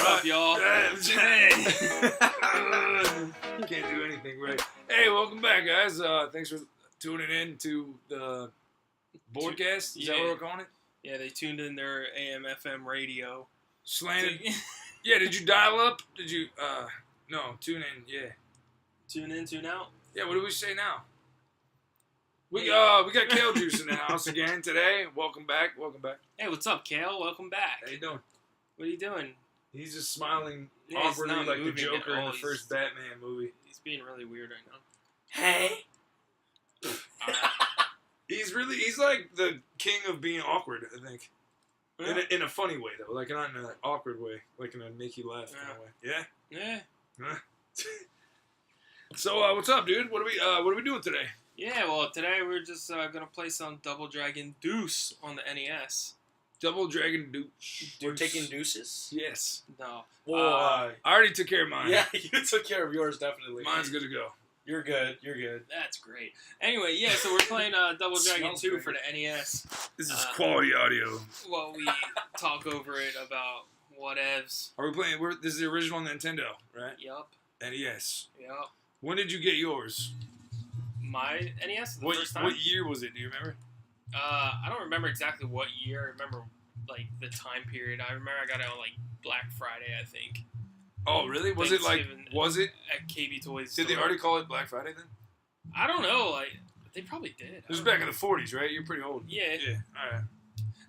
up, y'all? Hey. Can't do anything right. Hey, welcome back, guys. Thanks for tuning in to the broadcast. Is that what we're calling it? Yeah, they tuned in their AM, FM radio. Slanted. Yeah, did you dial up? Did you, no, tune in, yeah. Tune in, tune out? Yeah, what do we say now? We got Kale Juice in the house again today. Welcome back. Hey, what's up, Kale? Welcome back. How you doing? What are you doing? He's just smiling Yeah, he's awkwardly not like the moving Joker at in all. the first Batman movie. He's being really weird right now. Hey. He's like the king of being awkward, I think. Yeah. In a funny way, though. Like, not in an awkward way. Like, in a make you laugh kind of way. Yeah? Yeah. So, what's up, dude? What are we doing today? Yeah, well, today we're just gonna play some Double Dragon Deuce on the NES. Double Dragon Deuce. We're taking deuces? Yes. No. Well, I already took care of mine. yeah, you took care of yours, definitely. Mine's good to go. You're good. You're good. That's great. Anyway, yeah, so we're playing Double Dragon Smells 2 great. for the NES. This is quality audio. While we talk over it about whatevs. Are we playing? This is the original Nintendo, right? Yup. NES. Yup. When did you get yours? My NES the first time? What year was it? Do you remember? I don't remember exactly what year. I remember, like, the time period. I remember I got it on, like, Black Friday, I think. Oh, really? Was it At KB Toys Did they store. already call it Black Friday then? I don't know. Like, they probably did. This was back in the 40s, right? You're pretty old. Yeah. Yeah. All right.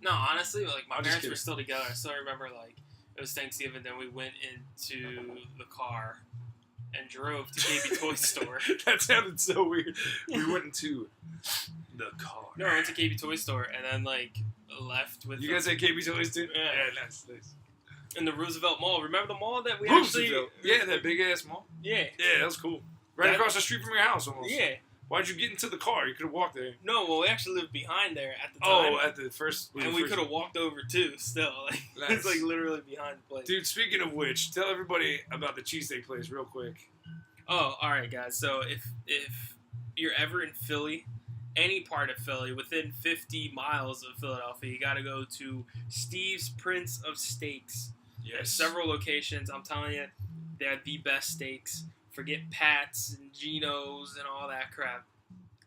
No, honestly, like, my I'm just parents kidding. were still together. I still remember, like, it was Thanksgiving, then we went into the car and drove to KB Toys store. That sounded so weird. We went into the car. No, I went to KB Toys store and then, like, left with You guys say KB Toys too? Yeah. Nice. in the Roosevelt Mall. Remember the mall that we Roosevelt. Yeah, that big ass mall. Yeah. Yeah, that was cool. Right across the street from your house almost. Yeah. Why'd you get into the car? You could have walked there. No, well, we actually lived behind there at the time. Oh, at the first. And we could have walked over too, still. Like, Nice. It's like literally behind the place. Dude, speaking of which, tell everybody about the cheesesteak place real quick. Oh, alright, guys. So if you're ever in Philly, any part of Philly, within 50 miles of Philadelphia, you got to go to Steve's Prince of Steaks. There's several locations. I'm telling you, they're the best steaks. Forget Pat's and Geno's and all that crap.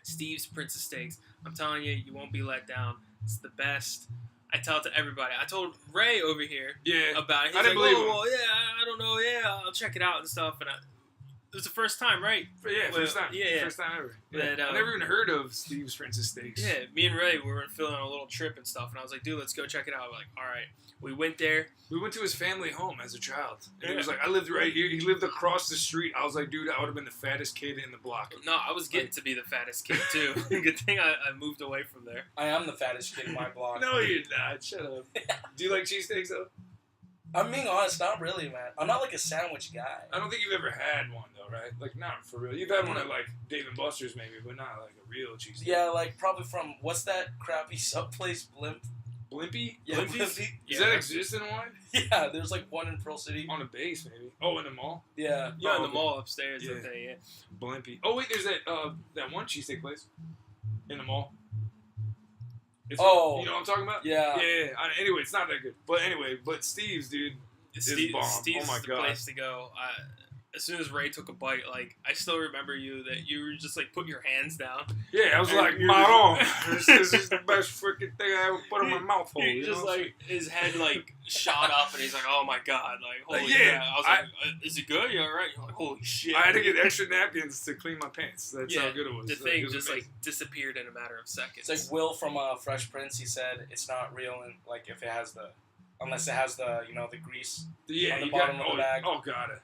Steve's Prince of Steaks. I'm telling you, you won't be let down. It's the best. I tell it to everybody. I told Ray over here about it. He's I didn't like, believe him. well, yeah, I don't know. Yeah, I'll check it out and stuff. And it was the first time, right? First time. Yeah. First time ever. But, I never even heard of Steve's Prince of Steaks. Yeah, me and Ray, we were feeling a little trip and stuff. And I was like, dude, let's go check it out. We're like, all right. We went there. We went to his family home as a child. And he Yeah. was like, I lived right here. He lived across the street. I was like, dude, I would have been the fattest kid in the block. No, I was getting to be the fattest kid, too. Good thing I moved away from there. I am the fattest kid in my block. No, you're not. Shut up. Do you like cheesesteaks, though? I'm being honest, not really, man. I'm not like a sandwich guy. I don't think you've ever had one, though, right? Like, not for real. You've had one at, like, Dave & Buster's, maybe, but not, like, a real cheesesteak. Yeah, like probably from, what's that crappy sub place, Blimp? Blimpy? Yeah, Blimpy? Blimpy. Does that exist in Hawaii? Yeah, there's like one in Pearl City. On a base, maybe. Oh, in the mall? Yeah. Yeah, in the okay. mall upstairs. Yeah. Yeah. Blimpy. Oh, wait, there's that one cheesesteak place in the mall. It's, Oh. you know what I'm talking about? Yeah. Yeah. Anyway, it's not that good. But anyway, Steve's, dude. Steve's bomb. Oh my is the God. place to go. As soon as Ray took a bite, like, I still remember that you were just, like, putting your hands down. Yeah, I was And like, you Maron. were This is the best freaking thing I ever put in my mouth hole. He You just, know? like, his head, like, shot up, and he's like, oh, my God. Like, holy Yeah, crap. I was like, is it good? You all right? You're like, holy shit. I had to get extra napkins to clean my pants. That's Yeah, how good it was. The It thing was just, amazing. like, disappeared in a matter of seconds. It's like Will from Fresh Prince, he said it's not real and like if it has unless it has the the grease. Yeah, on the you bottom got, of the bag. Oh,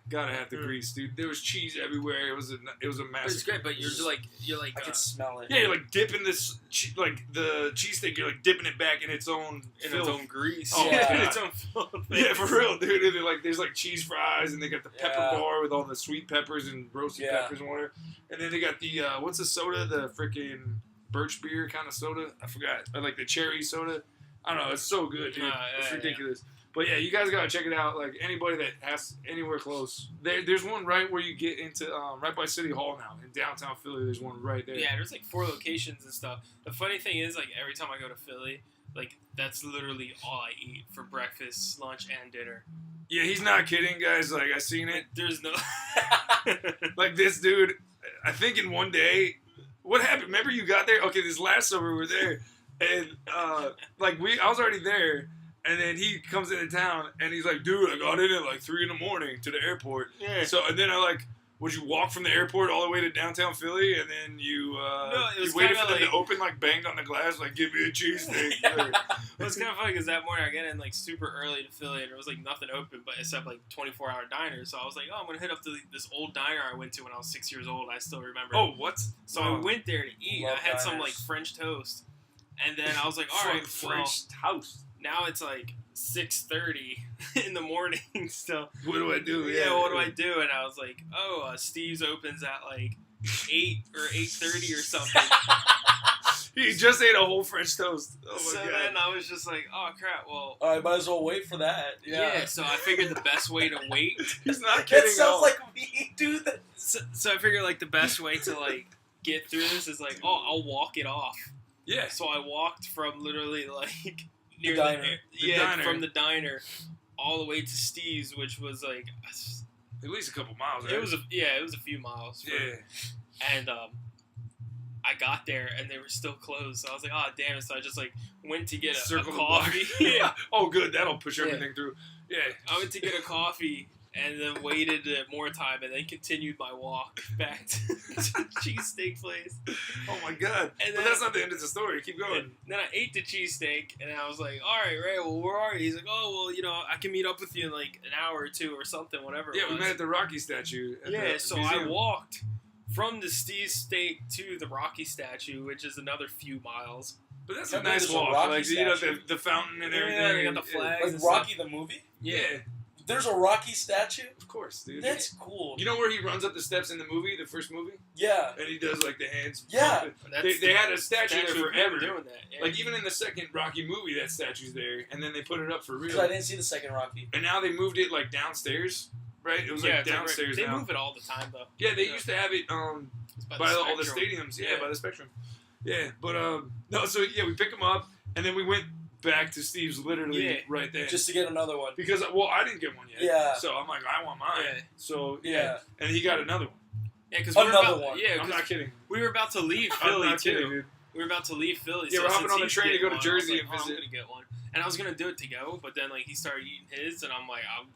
gotta have the grease, dude. There was cheese everywhere. It was a But massive. it's great, but you're like, I can smell it. Yeah, you're like dipping this, like the cheesesteak, you're like dipping it back in its own in filth. its own grease. Oh, yeah. In its own filth. Yeah, for real, dude. And they're like, there's like cheese fries, and they got the pepper Yeah. bar with all the sweet peppers and roasted Yeah. peppers and whatever. And then they got the what's the soda? The freaking birch beer kind of soda. I forgot. Or like the cherry soda. I don't know. It's so good, dude. It's ridiculous. But yeah, you guys gotta check it out. Like anybody that has anywhere close, there's one right where you get into right by City Hall now in downtown Philly. There's one right there. Yeah, there's like 4 locations and stuff. The funny thing is, like every time I go to Philly, like that's literally all I eat for breakfast, lunch, and dinner. Yeah, he's not kidding, guys. Like, I seen it. There's no. Like, this dude, I think in one day, what happened? Remember you got there? Okay, this last summer we were there, and like I was already there, and then he comes into town, and he's like, dude, I got in at like 3 a.m. to the airport. Yeah. So, and then I like, would you walk from the airport all the way to downtown Philly, and then you waited for them to open, like banged on the glass, like give me a cheesesteak. It was kind of funny because that morning I get in like super early to Philly and there was like nothing open but except like 24-hour diners. So I was like, oh, I'm gonna hit up to this old diner I went to when I was 6 years old. I still remember. Oh, what? So I went there to eat. I had some diners. like French toast, and then I was like, all right, French toast. Now it's like 6:30 in the morning still. What do I do? Yeah, what do I do? And I was like, oh, Steve's opens at like 8 or 8:30 or something. He just ate a whole French toast. Oh my So God. then I was just like, oh crap, well. I might as well wait for that. Yeah, so I figured the best way to wait. He's not kidding. That sounds at like me, dude. So I figured like the best way to like get through this is like, oh, I'll walk it off. Yeah. So I walked from literally like near diner. Diner. from the diner all the way to Steve's, which was like At least a couple miles. Right? it was a few miles. Yeah. And I got there and they were still closed. So I was like, oh damn it! So I just like went to get a Circle the coffee. block. Yeah. Oh, good. That'll push Yeah. everything through. Yeah. I went to get a coffee and then waited more time and then continued my walk back to the cheesesteak place. Oh my God. And But then- that's not the end of the story. Keep going. And then I ate the cheesesteak and I was like, all right, Ray, well, where are you? He's like, oh, well, you know, I can meet up with you in like an hour or two or something, whatever it Yeah, we was. met at the Rocky statue. At Yeah, the so museum. I walked from the Steve Steak to the Rocky statue, which is another few miles. But that's Yeah, a but nice there's a walk. Rocky Like, you know, statue. the fountain and Yeah, everything. they got the flags. Like and Rocky the movie? Yeah. There's a Rocky statue? Of course, dude. That's cool. You know where he runs up the steps in the movie, the first movie? Yeah. And he does, like, the hands. Yeah. They had a statue there of him forever. doing that. Yeah. Like, even in the second Rocky movie, that statue's there. And then they put it up for real. Because I didn't see the second Rocky. And now they moved it, like, downstairs. Right? It was, like, it's downstairs They now. move it all the time, though. Yeah, they Yeah. used to have it It's by by all the Spectrum. stadiums. Yeah, Yeah. by the Spectrum. Yeah, but, no, so, yeah, we picked him up. And then we went back to Steve's literally right there. Just to get another one. Because, well, I didn't get one yet. Yeah. So I'm like, I want mine. Yeah. So, Yeah. And he got another one. Yeah, because Another one. Yeah, I'm 'cause not kidding. we were about to leave I'm Philly not kidding, too. dude. We were about to leave Philly. Yeah, so we're hopping since on the he's train to getting go to one, I was Jersey like, and oh, visit. I'm gonna get one, and I was gonna do it to go, but then like he started eating his, and I'm like, I'm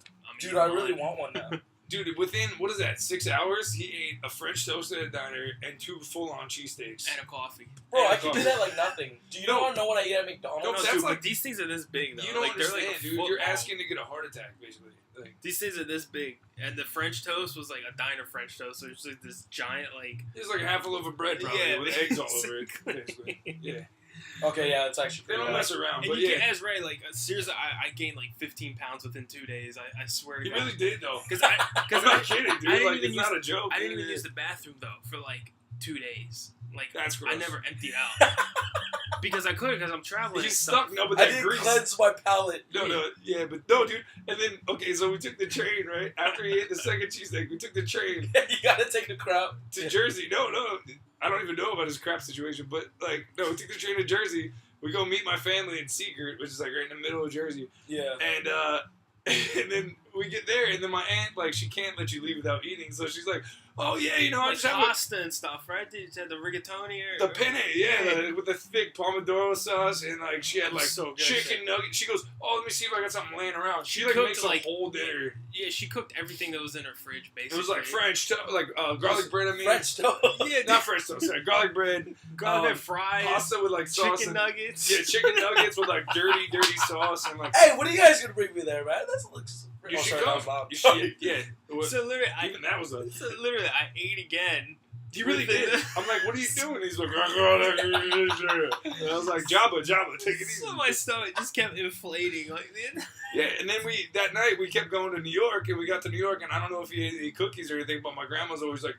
Dude, eating I really mine. want one now. Dude, within, what is that, 6 hours, he ate a French toast at a diner and 2 full-on cheesesteaks. And a coffee. Bro, Yeah, I can do coffee. that like nothing. Do you No. know what I eat at McDonald's? No, No, that's dude, like- but these things are this big though. You don't like, understand, they're like a dude. foot You're long. asking to get a heart attack, basically. Like, These things are this big, and the French toast was like a diner French toast, so it's like this giant like. it's like half a loaf of bread, probably, Yeah, with eggs all over it. basically. Basically. Yeah. Okay, yeah, it's actually They pretty don't nice. mess around, And but you yeah. can, as Ray, like seriously, I gained like 15 pounds within 2 days. I swear to He God. really did, though. Because I'm not kidding, dude. I didn't Like, even it's not a joke. I didn't dude. even use the bathroom though for like 2 days. Like That's gross. I never emptied out because I couldn't because I'm traveling. He's and stuck, stuff. no, but I that didn't grease. cleanse my palate. No, yeah, but no, dude. And then, okay, so we took the train, right? After he ate the second cheesesteak, we took the train You gotta take a crowd. to Jersey. No, I don't even know about his crap situation, but, like, no, we took the train to Jersey. We go meet my family in Secret, which is, like, right in the middle of Jersey. Yeah. And, and then we get there, and then my aunt, like, she can't let you leave without eating, so she's like, oh, yeah, you know, I Like just have a... pasta and stuff, right? Did you say the rigatoni or The penne, yeah, with the thick pomodoro sauce, and like she had It was like so good. chicken nuggets. She goes, "Oh, let me see if I got something laying around." She like cooked, makes a like- whole dinner. Yeah, she cooked everything that was in her fridge, basically. It was like French, like garlic bread. I mean, French toast. yeah, not French toast. Sorry, garlic bread, garlic fries, pasta with like sauce, chicken and, nuggets. yeah, chicken nuggets with like dirty sauce, and like Hey, when are you guys gonna bring me there, man? That looks. you Oh, should sorry, that come. was loud. You should, yeah. It was- So literally, even that was a. so literally, I ate again. He really Within did. I'm like, what are you doing? He's like, and I was like, Jabba, take it easy. So my stomach just kept inflating. Like, Yeah, and then that night we kept going to New York, and we got to New York, and I don't know if he ate any cookies or anything, but my grandma's always like,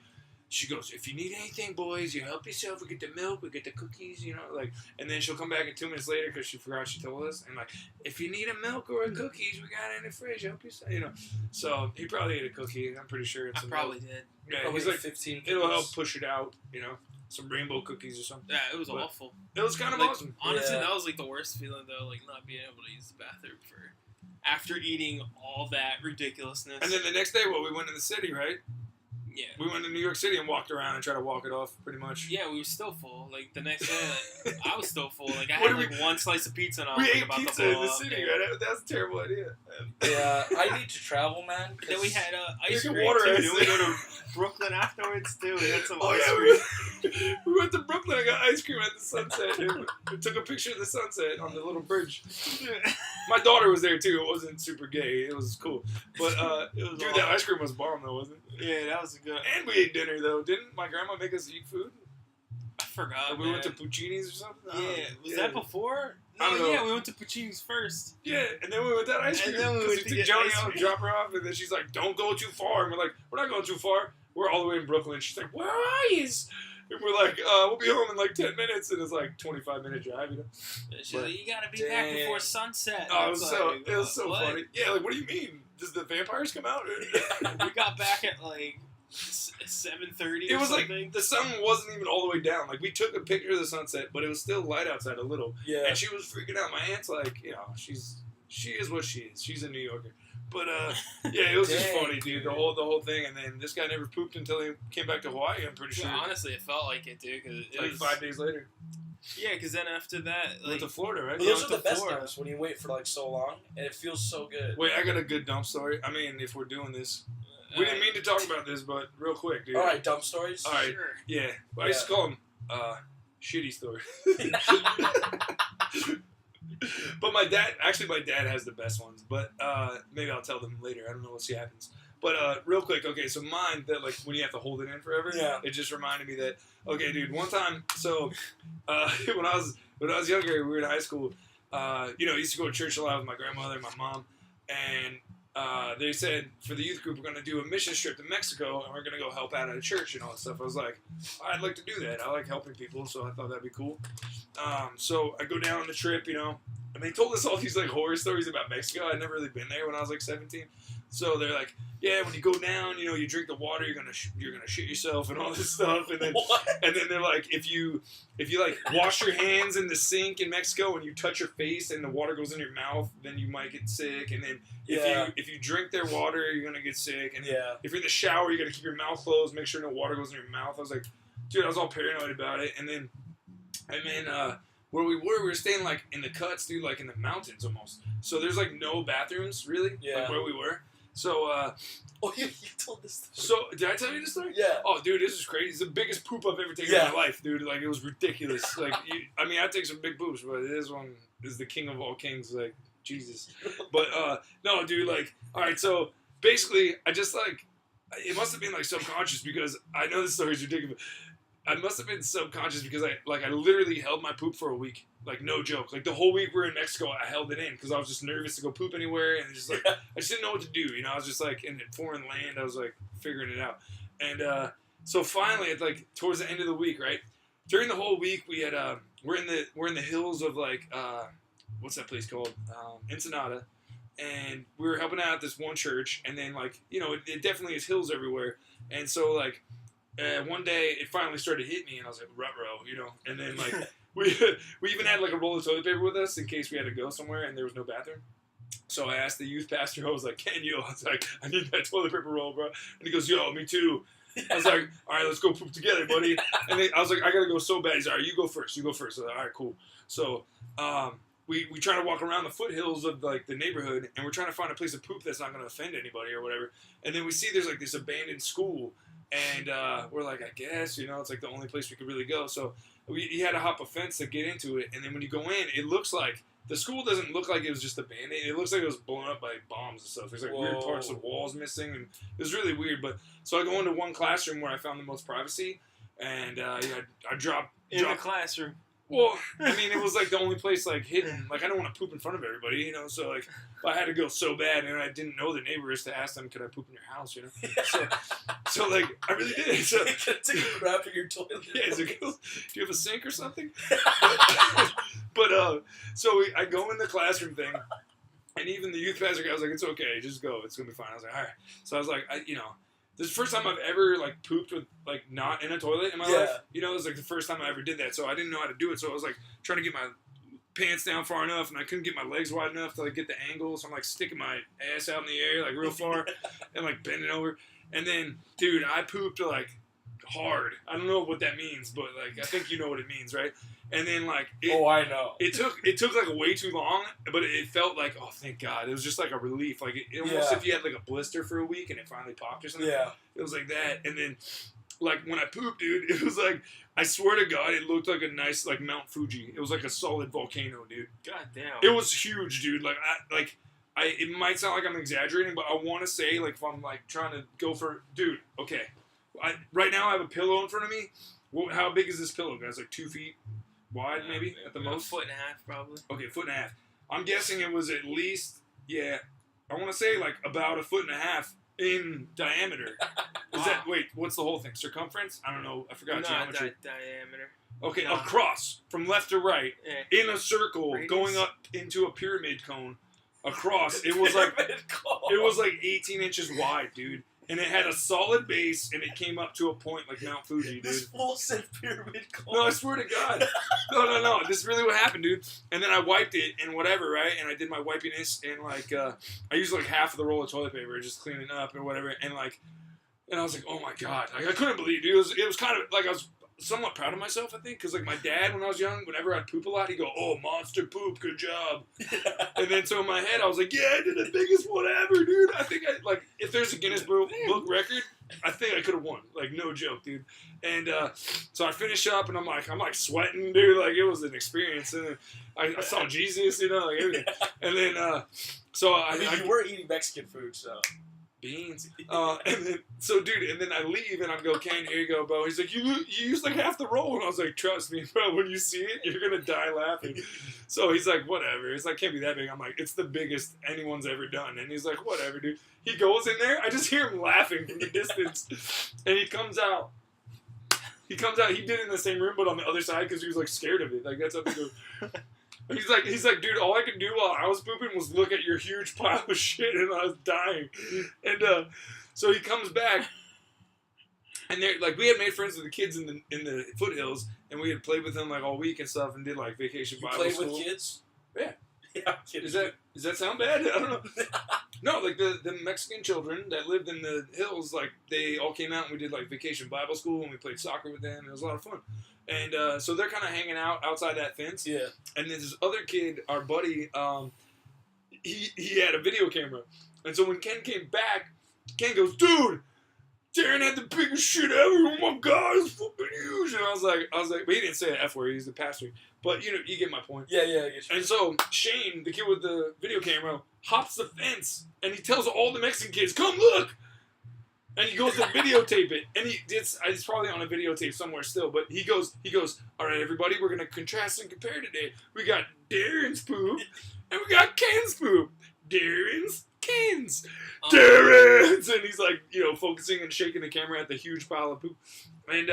she goes, if you need anything, boys, you help yourself. We get the milk, we get the cookies, you know, like, and then she'll come back in 2 minutes later because she forgot she told us, and like, if you need a milk or a cookies, we got it in the fridge. Help yourself, you know. So he probably ate a cookie. I'm pretty sure it's I some probably milk. did. Yeah, Probably he's like, 15. it'll help cookies. push it out, you know, some rainbow cookies or something. Yeah, it was But- awful. It was kind of Like, awesome. honestly, Yeah. that was like the worst feeling though, like not being able to use the bathroom for after eating all that ridiculousness. And then the next day, we went to the city, right? Yeah. We went to New York City and walked around and tried to walk it off, pretty much. Yeah, we were still full. Like, the next day, I was still full. Like, I had, like, one slice of pizza and I was We like, ate about pizza to in blow the up. city, Yeah. right? That's a terrible idea. Yeah, I need to travel, man. And then we had ice You cream, get water too. ice. Didn't we go to Brooklyn afterwards, too? We had some Oh, ice yeah, cream. we went to Brooklyn. I got ice cream at the sunset. And we took a picture of the sunset on the little bridge. My daughter was there, too. It wasn't super gay. It was cool. But, It was dude, awesome. that ice cream was bomb, though, wasn't it? Yeah, that was good. And we ate dinner, though. Didn't my grandma make us eat food? I forgot, We went to Puccini's or something? I don't know. Yeah, was that before? I No, don't know. yeah, we went to Puccini's first. Yeah, and then we went to that ice And cream. then we 'Cause went to took get Joni ice out and cream. drop her off, and then she's like, "Don't go too far." And we're like, "We're not going too far. We're all the way in Brooklyn." She's like, "Where are you?" And we're like, "We'll be home in like 10 minutes," and it's like 25-minute drive, you know. And she's But- like, you gotta be back before sunset. Oh, it It's was so what? funny. Yeah, like, what do you mean? Does the vampires come out? We got back at like 7:30 It or was something. like the sun wasn't even all the way down. Like, we took a picture of the sunset, but it was still light outside a little. Yeah. And she was freaking out. My aunt's like, you know, she is what she is. She's a New Yorker. But yeah, it was just Dang, funny, dude. The whole thing. And then this guy never pooped until he came back to Hawaii. I'm pretty Yeah, sure. honestly, it felt like it, dude. Cause it Like was 5 days later. Yeah, because then after that, Went like, to Florida, right? But Yeah, those are with the the best Florida. dumps when you wait for like so long and it feels so good. Wait, I got a good dump story. I mean, if we're doing this, we didn't mean to talk about this, but real quick, dude. All right, dump stories. All right. Sure. Yeah, I used to call them shitty story. But my dad has the best ones. But maybe I'll tell them later. I don't know. We'll see what happens. But real quick, okay. So mine that like when you have to hold it in forever. Yeah. It just reminded me that okay, dude. One time, so when I was younger, we were in high school. I used to go to church a lot with my grandmother and my mom, and they said for the youth group we're going to do a mission trip to Mexico and we're going to go help out at a church and all that stuff. I was like, I'd like to do that. I like helping people, so I thought that'd be cool. So I go down on the trip, and they told us all these like horror stories about Mexico. I'd never really been there when I was like 17. So they're like, yeah, when you go down, you drink the water, you're gonna shit yourself and all this stuff. And then What? and then they're like, if you like wash your hands in the sink in Mexico and you touch your face and the water goes in your mouth, then you might get sick. And then if you drink their water, you're gonna get sick. And Yeah. if you're in the shower, you gotta keep your mouth closed, make sure no water goes in your mouth. I was like, dude, I was all paranoid about it. And then where we were staying like in the cuts, dude, like in the mountains almost. So there's like no bathrooms really, Yeah. like where we were. So Oh, you told this story. so did I tell you this story? Yeah. Oh, dude, this is crazy. It's the biggest poop I've ever taken in my life, dude. Like, it was ridiculous. Like, I take some big poops, but this one is the king of all kings. Like, Jesus. But, no, dude, like, all right, so basically, I just, like, it must have been, like, subconscious because I know this story is ridiculous. I must have been subconscious because I literally held my poop for a week. Like, no joke. Like, the whole week we were in Mexico, I held it in because I was just nervous to go poop anywhere. And just, like, I just didn't know what to do. I was just, like, in a foreign land. I was, like, figuring it out. And so finally, at, like, towards the end of the week, right? During the whole week, we had, we're in the hills of, like, what's that place called? Ensenada. And we were helping out at this one church. And then, like, it definitely is hills everywhere. And so, like, one day it finally started to hit me, and I was like, "Ruh-roh," and then like we even had like a roll of toilet paper with us in case we had to go somewhere and there was no bathroom. So I asked the youth pastor, I was like, "Can you?" I was like, "I need that toilet paper roll, bro." And he goes, "Yo, me too." I was like, "All right, let's go poop together, buddy." And then I was like, "I gotta go so bad." He's like, "All right, you go first. You go first." I was like, "All right, cool." So we try to walk around the foothills of like the neighborhood, and we're trying to find a place to poop that's not gonna offend anybody or whatever. And then we see there's like this abandoned school. And we're like, I guess, it's like the only place we could really go. So you had to hop a fence to get into it. And then when you go in, it looks like, the school doesn't look like it was just abandoned. It looks like it was blown up by bombs and stuff. There's like weird parts of walls missing. And it was really weird. But so I go into one classroom where I found the most privacy. And I dropped. In the classroom. Well, I mean, it was like the only place like hidden. Like I don't want to poop in front of everybody, So like, I had to go so bad, and I didn't know the neighbors to ask them, "Could I poop in your house?" So like, I really did. So Take a crap in your toilet. yeah, so do you have a sink or something? But so I go in the classroom thing, and even the youth pastor guy was like, "It's okay, just go. It's gonna be fine." I was like, "All right." So I was like, this is the first time I've ever like pooped with like not in a toilet in my life. It was like the first time I ever did that, so I didn't know how to do it. So I was like trying to get my pants down far enough, and I couldn't get my legs wide enough to like get the angle. So I'm like sticking my ass out in the air like real far, and like bending over. And then, dude, I pooped like hard. I don't know what that means, but like I think you know what it means, right? And then like, I know. It took like way too long, but it felt like, oh, thank God. It was just like a relief. Like it almost if you had like a blister for a week and it finally popped or something. Yeah. It was like that. And then like when I pooped, dude, it was like, I swear to God, it looked like a nice like Mount Fuji. It was like a solid volcano, dude. God damn. It was huge, dude. It might sound like I'm exaggerating, but I want to say like if I'm like trying to go for, dude, okay. Right now I have a pillow in front of me. How big is this pillow, guys? Like 2 feet wide, maybe at the most. 1.5 feet, probably. Okay, 1.5 feet. I'm guessing it was at least, I want to say like about 1.5 feet in diameter. Is that, wait, what's the whole thing? Circumference? I don't know. I forgot geometry. Diameter. Okay, across from left to right in a circle, Radius? going up into a pyramid cone. Across, it was like 18 inches wide, dude. And it had a solid base, and it came up to a point like Mount Fuji, dude. This full set pyramid cone. No, I swear to God. No. This is really what happened, dude. And then I wiped it and whatever, right? And I did my wipiness, and like I used like half of the roll of toilet paper, just cleaning up and whatever. And I was like, oh my God, like I couldn't believe it, dude. It was kind of like I was somewhat proud of myself, I think, because like my dad, when I was young, whenever I'd poop a lot, he'd go, "Oh, monster poop, good job." And then so in my head, I was like, "Yeah, I did the biggest one ever, dude." I think if there's a Guinness Book record, I think I could have won, like no joke, dude. And so I finish up, and I'm like sweating, dude, like it was an experience. And then I saw Jesus, like everything. And then you were eating Mexican food, so. Beans. And then, so dude, and then I leave and I go, "Kane, here you go, Bo." He's like, you used like half the roll. And I was like, "Trust me, bro, when you see it, you're going to die laughing." So he's like, "Whatever." It's like, "Can't be that big." I'm like, "It's the biggest anyone's ever done." And he's like, "Whatever, dude." He goes in there. I just hear him laughing from the distance. And he comes out. He did it in the same room, but on the other side because he was like scared of it. Like that's how they go. He's like, "Dude, all I could do while I was pooping was look at your huge pile of shit, and I was dying." And so he comes back, and they're like, we had made friends with the kids in the foothills, and we had played with them like all week and stuff, and did like vacation Bible played school. With kids? Yeah. Yeah, I'm kidding. Does that sound bad? I don't know. No, like the Mexican children that lived in the hills, like they all came out and we did like vacation Bible school, and we played soccer with them. It was a lot of fun. And so they're kind of hanging out outside that fence. Yeah. And then this other kid, our buddy, he had a video camera. And so when Ken came back, Ken goes, "Dude, Darren had the biggest shit ever. Oh my God, it's fucking huge." And I was like, but he didn't say the F word. He's the pastor. But you get my point. Yeah, I get you. And so Shane, the kid with the video camera, hops the fence and he tells all the Mexican kids, "Come look." And he goes to videotape it. And it's probably on a videotape somewhere still, but he goes, "All right, everybody, we're going to contrast and compare today. We got Darren's poop and we got Ken's poop. Darren's, Ken's, Darren's." And he's like, focusing and shaking the camera at the huge pile of poop. And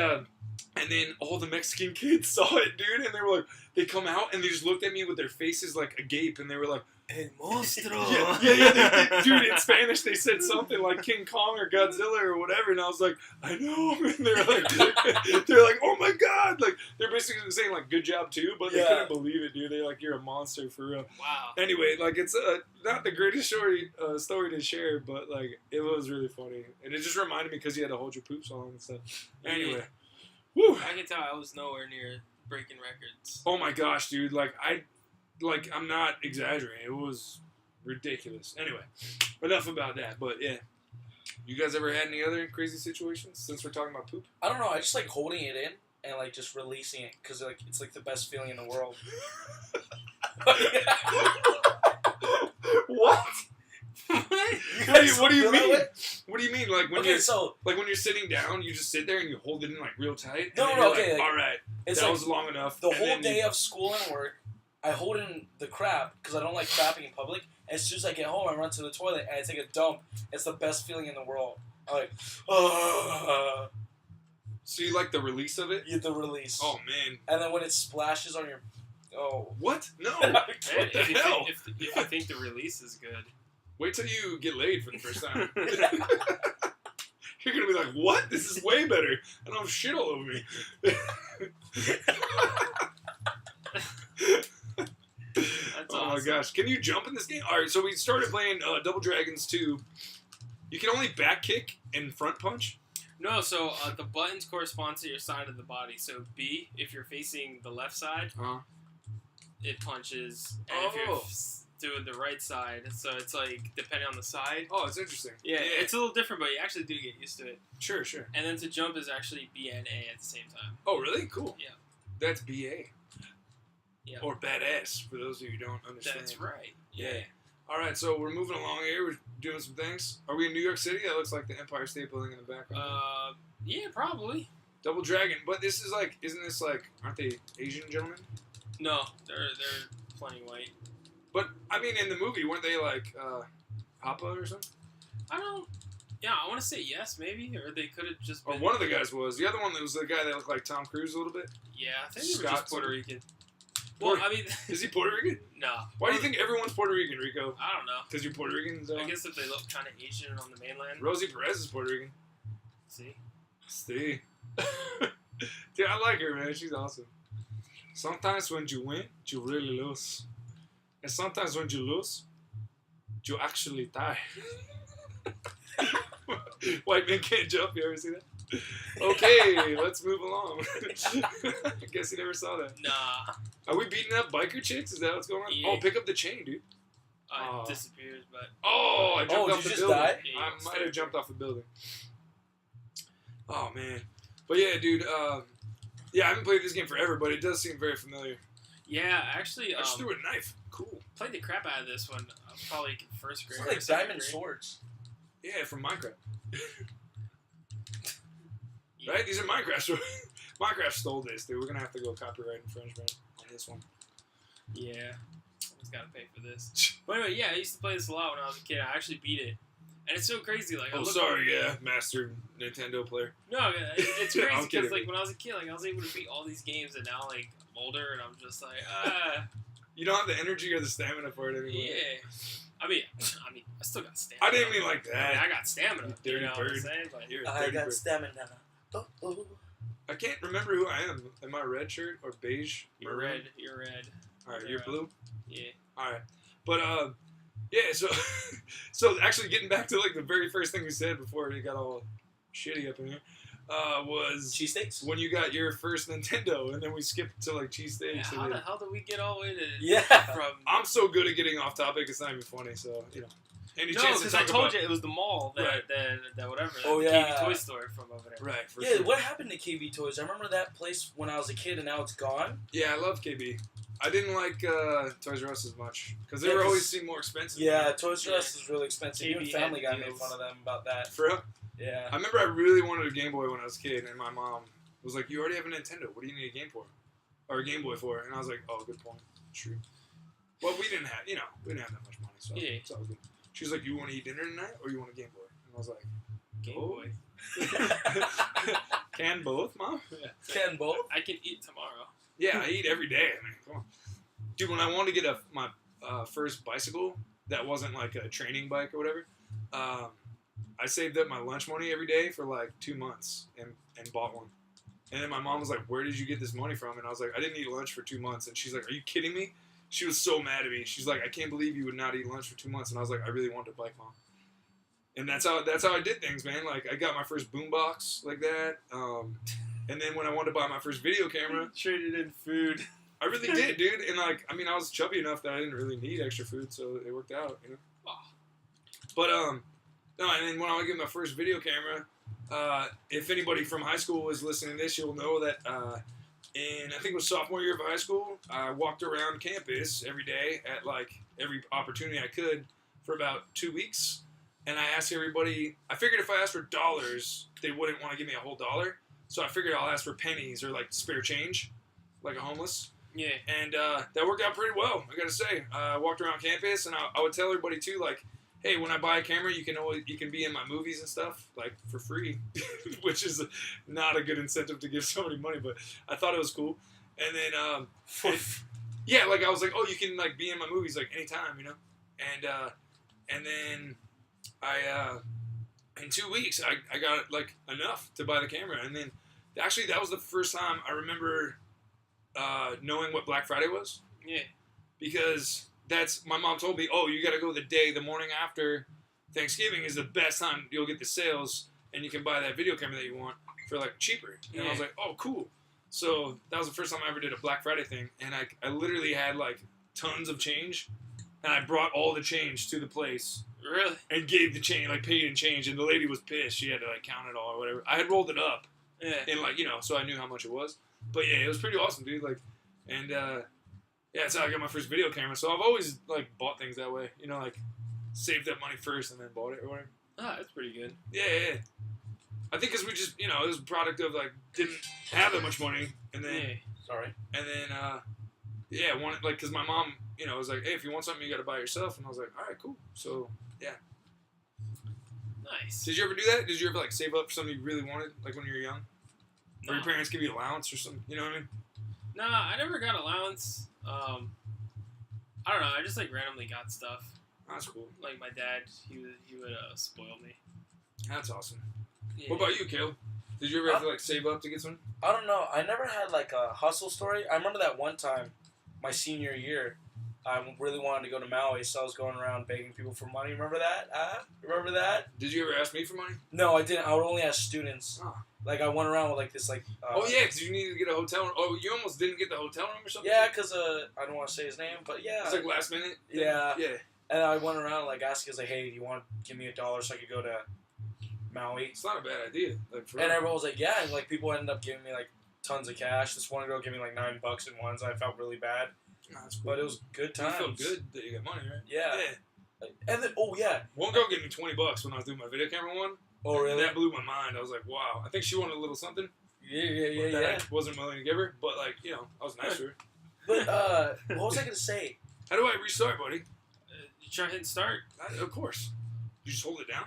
then all the Mexican kids saw it, dude, and they were like, they come out and they just looked at me with their faces like agape, and they were like, "El monstruo." Yeah. Dude, in Spanish they said something like King Kong or Godzilla or whatever, and I was like, "I know." And they're like, "Oh my God!" Like they're basically saying like, "Good job too," but they couldn't believe it, dude. They're like, "You're a monster for real." Wow. Anyway, like it's not the greatest story to share, but like it was really funny, and it just reminded me because you had to hold your poop so long and stuff. Anyway. Woo. I can tell I was nowhere near breaking records. Oh my gosh, dude! I'm not exaggerating. It was ridiculous. Anyway, enough about that. But yeah, you guys ever had any other crazy situations since we're talking about poop? I don't know. I just like holding it in and like just releasing it because like it's like the best feeling in the world. What? What do you mean? What do you mean? Like when you're sitting down, you just sit there and you hold it in like real tight. Okay. Like, all right, that was long enough. The whole day of school and work, I hold in the crap because I don't like crapping in public. And as soon as I get home, I run to the toilet and I take a dump. It's the best feeling in the world. I'm like, So you like the release of it? Yeah, the release. Oh man! And then when it splashes on your, what? No. Hey, What the hell? If you think the release is good. Wait till you get laid for the first time. You're going to be like, "What? This is way better. I don't have shit all over me." That's oh awesome. my gosh. Can you jump in this game? All right, so we started playing Double Dragons 2. You can only back kick and front punch? No, so the buttons correspond to your side of the body. So B, if you're facing the left side, it punches. And if you're doing the right side, so it's like depending on the side. Oh, it's interesting. Yeah, it's a little different, but you actually do get used to it. Sure. And then to jump is actually B and A at the same time. Oh, really? Cool. Yeah. That's BA. Yeah. Or badass, for those of you who don't understand. That's right. Yeah. All right, so we're moving along here. We're doing some things. Are we in New York City? That looks like the Empire State Building in the background. Yeah, probably. Double Dragon, but this is like, isn't this like, aren't they Asian gentlemen? No, they're plenty white. But I mean, in the movie, weren't they like Papa or something? I don't. Yeah, I want to say yes, maybe, or they could have just. Or Been, one of the guys was. The other one was the guy that looked like Tom Cruise a little bit. Yeah, I think they were just Puerto Rican. Well, I mean, is he Puerto Rican? No. Why do you think everyone's Puerto Rican, Rico? I don't know. Because you're Puerto Rican? So? I guess if they look kind of Asian on the mainland. Rosie Perez is Puerto Rican. See? Dude, I like her, man. She's awesome. Sometimes when you win, you really lose. And sometimes when you lose, you actually die. White men can't jump. You ever see that? Okay, let's move along. I guess you never saw that. Nah. Are we beating up biker chicks? Is that what's going on? Yeah. Oh, pick up the chain, dude. It disappears, but. Oh, I jumped off you the just building. died? Yeah, I might have jumped off the building. Oh, man. But yeah, dude. Yeah, I haven't played this game forever, but it does seem very familiar. Yeah, actually. I just threw a knife. Cool. Played the crap out of this one. I was probably in first grade. It's like or second diamond grade. swords. Yeah, from Minecraft. Right? These are Minecraft stories. Minecraft stole this, dude. We're going to have to go copyright infringement on this one. Yeah. Always got to pay for this. But anyway, yeah, I used to play this a lot when I was a kid. I actually beat it. And it's so crazy. Like, Oh, sorry, yeah. Master Nintendo player. No, it's I'm crazy kidding. because like when I was a kid, like I was able to beat all these games, and now like I'm older, and I'm just like, You don't have the energy or the stamina for it anymore. yeah. I mean, I still got stamina. I didn't mean like that. I mean, I got stamina. You dirty know what I'm bird. saying? Like, You're a I dirty got bird. stamina. Oh. I can't remember who I am. Am I red shirt or beige? you're Maroon? red. You're red. All right, you're blue. Yeah. All right, but yeah. So, so actually, getting back to like the very first thing we said before we got all shitty up in here, was Cheesesteaks? when you got your first Nintendo, and then we skipped to like cheesesteaks. Yeah, how the hell did we get all the way to? Yeah. From I'm so good at getting off topic; it's not even funny. So you know, any no, chance to because I talk told about you it was the mall that Right. that whatever. Oh, the yeah. KB toy store from over there. right? For Yeah, sure. what happened to KB Toys? I remember that place when I was a kid, and now it's gone. Yeah, I love KB. I didn't like Toys R Us as much because they Yeah, were 'cause- always seem more expensive. Yeah, Toys R Yeah. Us is really expensive. KB Even Family had Guy made deals. fun of them about that. For real? Yeah. I remember I really wanted a Game Boy when I was a kid, and my mom was like, "You already have a Nintendo. What do you need a Game for? Or a Game Boy for?" And I was like, "Oh, good point. True." Well, we didn't have that much money, so Yeah. it's all good. She was like, "You want to eat dinner tonight, or you want a Game Boy?" And I was like, Game Oh. Boy. "Can both, Mom?" Can both? I can eat tomorrow. Yeah, I eat every day. I mean, come on, dude. When I wanted to get my first bicycle that wasn't like a training bike or whatever, I saved up my lunch money every day for like 2 months and bought one. And then my mom was like, "Where did you get this money from?" And I was like, "I didn't eat lunch for 2 months." And she's like, "Are you kidding me?" She was so mad at me. She's like, "I can't believe you would not eat lunch for 2 months." And I was like, "I really wanted a bike, Mom." And that's how I did things, man. Like I got my first boombox like that. And then when I wanted to buy my first video camera, Traded in food. I really did, dude. And like, I mean, I was chubby enough that I didn't really need extra food, so it worked out, you know. Oh. But no. And then when I get my first video camera, if anybody from high school was listening to this, you'll know that in I think it was sophomore year of high school, I walked around campus every day at like every opportunity I could for about 2 weeks, and I asked everybody. I figured if I asked for dollars, they wouldn't want to give me a whole dollar, so I figured I'll ask for pennies or like spare change, like a homeless. Yeah. And that worked out pretty well, I gotta say. I walked around campus, and I would tell everybody too, like, hey, when I buy a camera, you can be in my movies and stuff, like for free, which is not a good incentive to give somebody money, but I thought it was cool. And then, yeah, like I was like, oh, you can like be in my movies like anytime, you know. And then I in 2 weeks I got like enough to buy the camera, and then actually that was the first time I remember knowing what Black Friday was. Yeah. Because my mom told me, oh, you got to go the morning after Thanksgiving is the best time you'll get the sales, and you can buy that video camera that you want for like cheaper. And I was like, oh, cool. So that was the first time I ever did a Black Friday thing, and I literally had like tons of change, and I brought all the change to the place. Really? And gave the change, like paid in change, and the lady was pissed. She had to like count it all or whatever. I had rolled it up, and like so I knew how much it was. But yeah, it was pretty awesome, dude. Like, and yeah, that's how I got my first video camera. So I've always like bought things that way, like saved that money first and then bought it or whatever. Ah, that's pretty good. Yeah. I think because we just, it was a product of like didn't have that much money, and then wanted like because my mom, was like, hey, if you want something, you got to buy it yourself, and I was like, all right, cool. So yeah. Nice. Did you ever do that? Did you ever like save up for something you really wanted, like when you were young? No. Or your parents give you allowance or something? You know what I mean? Nah, I never got allowance. I don't know. I just like randomly got stuff. That's cool. Like my dad, he would spoil me. That's awesome. Yeah. What about you, Caleb? Did you ever have to like save up to get something? I don't know. I never had like a hustle story. I remember that one time, my senior year, I really wanted to go to Maui, so I was going around begging people for money. Remember that? Remember that? Did you ever ask me for money? No, I didn't. I would only ask students. Oh. Like I went around with like this like. Oh yeah, because you needed to get a hotel room. Oh, you almost didn't get the hotel room or something? Yeah, because I don't want to say his name, but yeah. It's like last minute. Yeah. Yeah. And I went around like asking, like, hey, do you want to give me $1 so I could go to Maui? It's not a bad idea. Like, and everyone was like, yeah, and like people ended up giving me like tons of cash. This one girl gave me like $9 in ones. I felt really bad. No, that's cool. But it was good times. You felt good that you got money, right? Yeah. And then, one girl gave me $20 when I was doing my video camera one. Oh, really? And that blew my mind. I was like, wow. I think she wanted a little something. Yeah. That I wasn't willing to give her, but like, I was nice to her. But what was I gonna say? How do I restart, buddy? You try hitting start? Of course. You just hold it down.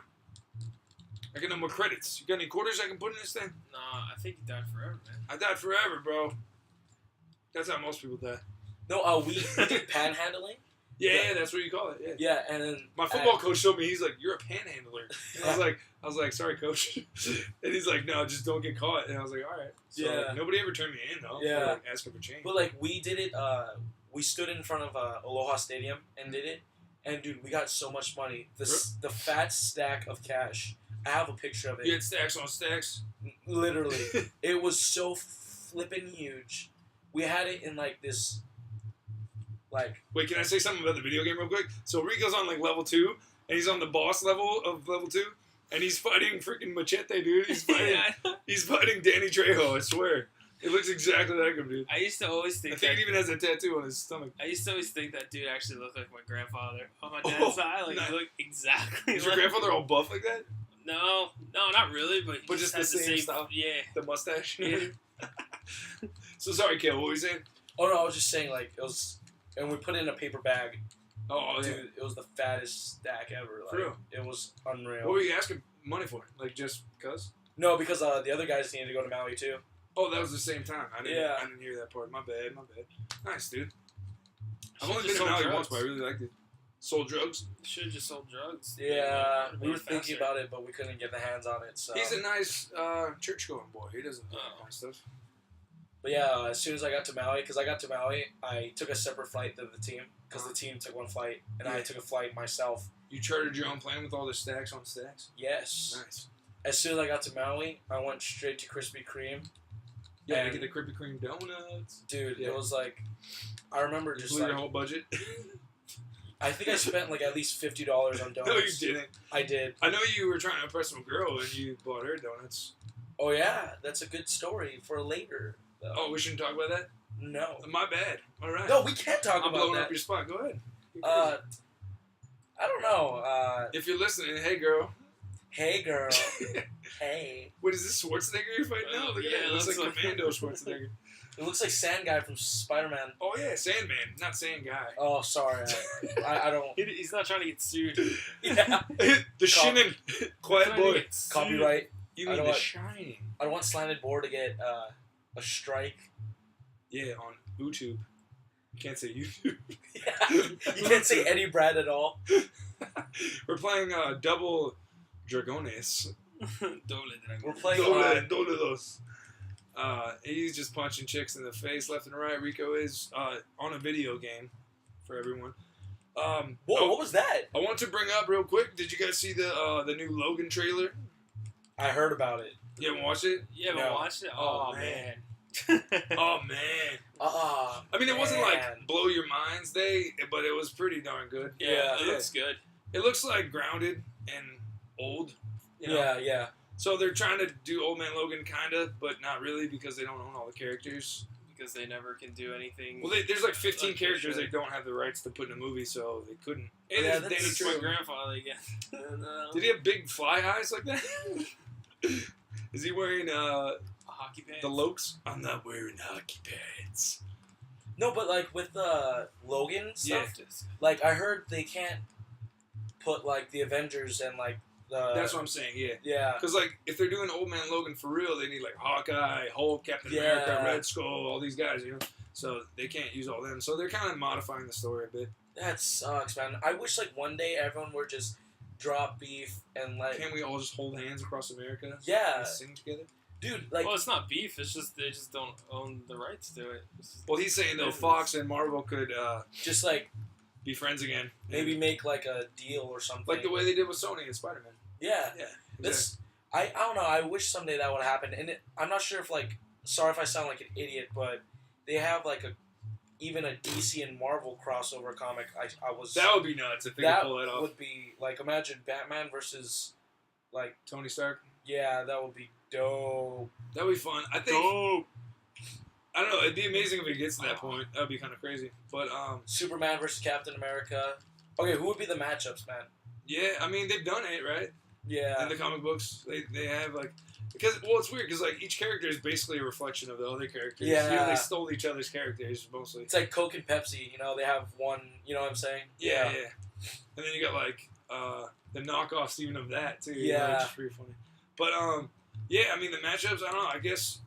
I get no more credits. You got any quarters I can put in this thing? Nah, I think you died forever, man. I died forever, bro. That's how most people die. No, we did panhandling. Yeah, that's what you call it. Yeah, and then my football coach showed me. He's like, "You're a panhandler." And I was like, "Sorry, coach." And he's like, "No, just don't get caught." And I was like, "All right." So, yeah. Nobody ever turned me in though. Yeah. For, like, asking for change. But like we did it. We stood in front of Aloha Stadium and did it. And dude, we got so much money. The fat stack of cash. I have a picture of it. You had stacks on stacks. Literally, it was so flippin' huge. We had it in like this. Wait, can I say something about the video game real quick? So Rico's on like level 2, and he's on the boss level of level 2, and he's fighting freaking Machete, dude. He's fighting, he's fighting Danny Trejo. I swear, it looks exactly like him, dude. I used to always think. I think he even has a tattoo on his stomach. I used to always think that dude actually looked like my grandfather on my dad's side. Like he looked exactly. Is your grandfather all buff like that? No, not really, but just the same style. Yeah, the mustache. Yeah. So sorry, Kale. What were you saying? Oh no, I was just saying like it was. And we put it in a paper bag. Oh, yeah. Dude, it was the fattest stack ever. Like, for real? It was unreal. What were you asking money for? Like, just because? No, because the other guys needed to go to Maui, too. Oh, that was the same time. I didn't hear that part. My bad. Nice, dude. I've only been to Maui once, but I really liked it. Sold drugs? Should have just sold drugs. Yeah, we were thinking about it, but we couldn't get the hands on it, so. He's a nice church-going boy. He doesn't do that kind of stuff. But yeah, as soon as I got to Maui, I took a separate flight than the team, because the team took one flight, and I took a flight myself. You chartered your own plane with all the stacks on stacks? Yes. Nice. As soon as I got to Maui, I went straight to Krispy Kreme. Yeah, to get the Krispy Kreme donuts. Dude, it was like, I remember just blew your whole budget? I think I spent like at least $50 on donuts. No, you didn't. I did. I know you were trying to impress some girl and you bought her donuts. Oh yeah, that's a good story for later. Though. Oh, we shouldn't talk about that? No. My bad. All right. No, we can't talk about that. I'm blowing up your spot. Go ahead. I don't know. If you're listening, hey girl. Hey girl. Hey. What is this, Schwarzenegger you're fighting now? Look at that. It looks like Commando Schwarzenegger. It looks like Sand Guy from Spider-Man. Oh yeah, Sandman, not Sand Guy. Oh, sorry. I don't. He's not trying to get sued. Yeah. The Shining. Quiet boy. Copyright. You mean The Shining. I don't want Slanted Board to get a strike. Yeah, on YouTube. You can't say YouTube. Yeah. You can't say Eddie Brad at all. We're playing double Dragones. We're playing Dole dos. He's just punching chicks in the face left and right. Rico is on a video game for everyone. Whoa, what was that? I want to bring up real quick. Did you guys see the new Logan trailer? I heard about it. You haven't watched it? You haven't watched it? Oh, man. Oh man. I mean, it wasn't like blow your minds day, but it was pretty darn good. Yeah, it looks good. It looks like grounded and old. You know? Yeah. So they're trying to do Old Man Logan kind of, but not really because they don't own all the characters. Because they never can do anything. Well, there's like 15 characters they don't have the rights to put in a movie, so they couldn't. And Yeah, Danny That's my Trejo. grandfather again. Did he have big fly eyes like that? Is he wearing Hockey pants? the Lokes? I'm not wearing hockey pants. No, but like with Logan stuff, Yeah. like I heard they can't put like the Avengers and like the. That's what I'm saying, yeah. Yeah. Because, like, if they're doing Old Man Logan for real, they need, like, Hawkeye, Hulk, Captain America, Red Skull, all these guys, you know? So they can't use all them. So they're kind of modifying the story a bit. That sucks, man. I wish like one day everyone would just drop beef and like. Can't we all just hold hands across America? Yeah. And sing together? Dude, like. Well, it's not beef. It's just they just don't own the rights to it. Well, he's saying, though, Fox and Marvel could just like be friends again. maybe make like a deal or something. Like the way they did with Sony and Spider-Man. Yeah. Yeah. This. I don't know. I wish someday that would happen, and I'm not sure if like. Sorry if I sound like an idiot, but they have like even a DC and Marvel crossover comic. I was. That would be nuts if they could pull that off. Would be like imagine Batman versus like Tony Stark. Yeah, that would be dope. That would be fun. I think. Dope. I don't know. It'd be amazing if it gets to that point. That would be kind of crazy. But Superman versus Captain America. Okay, who would be the matchups, man? yeah, I mean they've done it right. Yeah. In the comic books, they have like because it's weird because like each character is basically a reflection of the other characters. Yeah. You know, they stole each other's characters mostly. It's like Coke and Pepsi. You know, they have one. You know what I'm saying? Yeah. And then you got like the knockoffs even of that too. Yeah. Which is pretty funny. But yeah, I mean the matchups. I don't know. I guess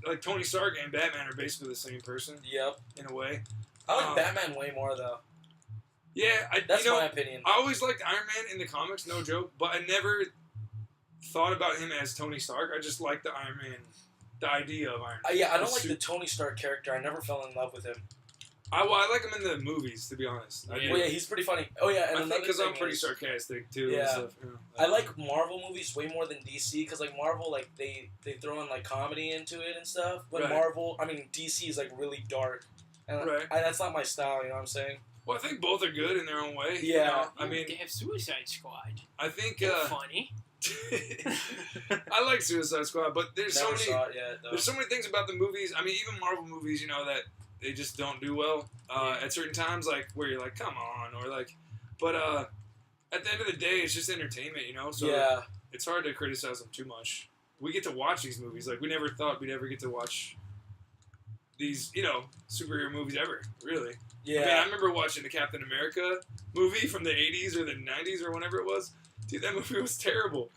like Tony Stark and Batman are basically the same person. Yep. In a way. I like Batman way more though. Yeah, That's my opinion. I always liked Iron Man in the comics, no joke, but I never thought about him as Tony Stark. I just liked the Iron Man, the idea of Iron Man. Yeah, I don't like the Tony Stark character. I never fell in love with him. I like him in the movies, to be honest. Well, yeah, he's pretty funny. Oh yeah, and I think because I'm pretty sarcastic too. Yeah, and stuff, you know, I like Marvel movies way more than DC because like Marvel, like they throw in like comedy into it and stuff. But DC is like really dark, and that's not my style. You know what I'm saying? Well, I think both are good in their own way. Yeah, you know? I mean, they have Suicide Squad. I think funny. I like Suicide Squad, but there's Never so saw it yet, though. there's so many things about the movies. I mean, even Marvel movies, you know, that they just don't do well at certain times, like where you're like, come on, or like, but at the end of the day, it's just entertainment, you know. So yeah, it's hard to criticize them too much. We get to watch these movies, like we never thought we'd ever get to watch these, you know, superhero movies ever, really. Yeah. I mean, I remember watching the Captain America movie from the 80s or the 90s or whenever it was. Dude, that movie was terrible.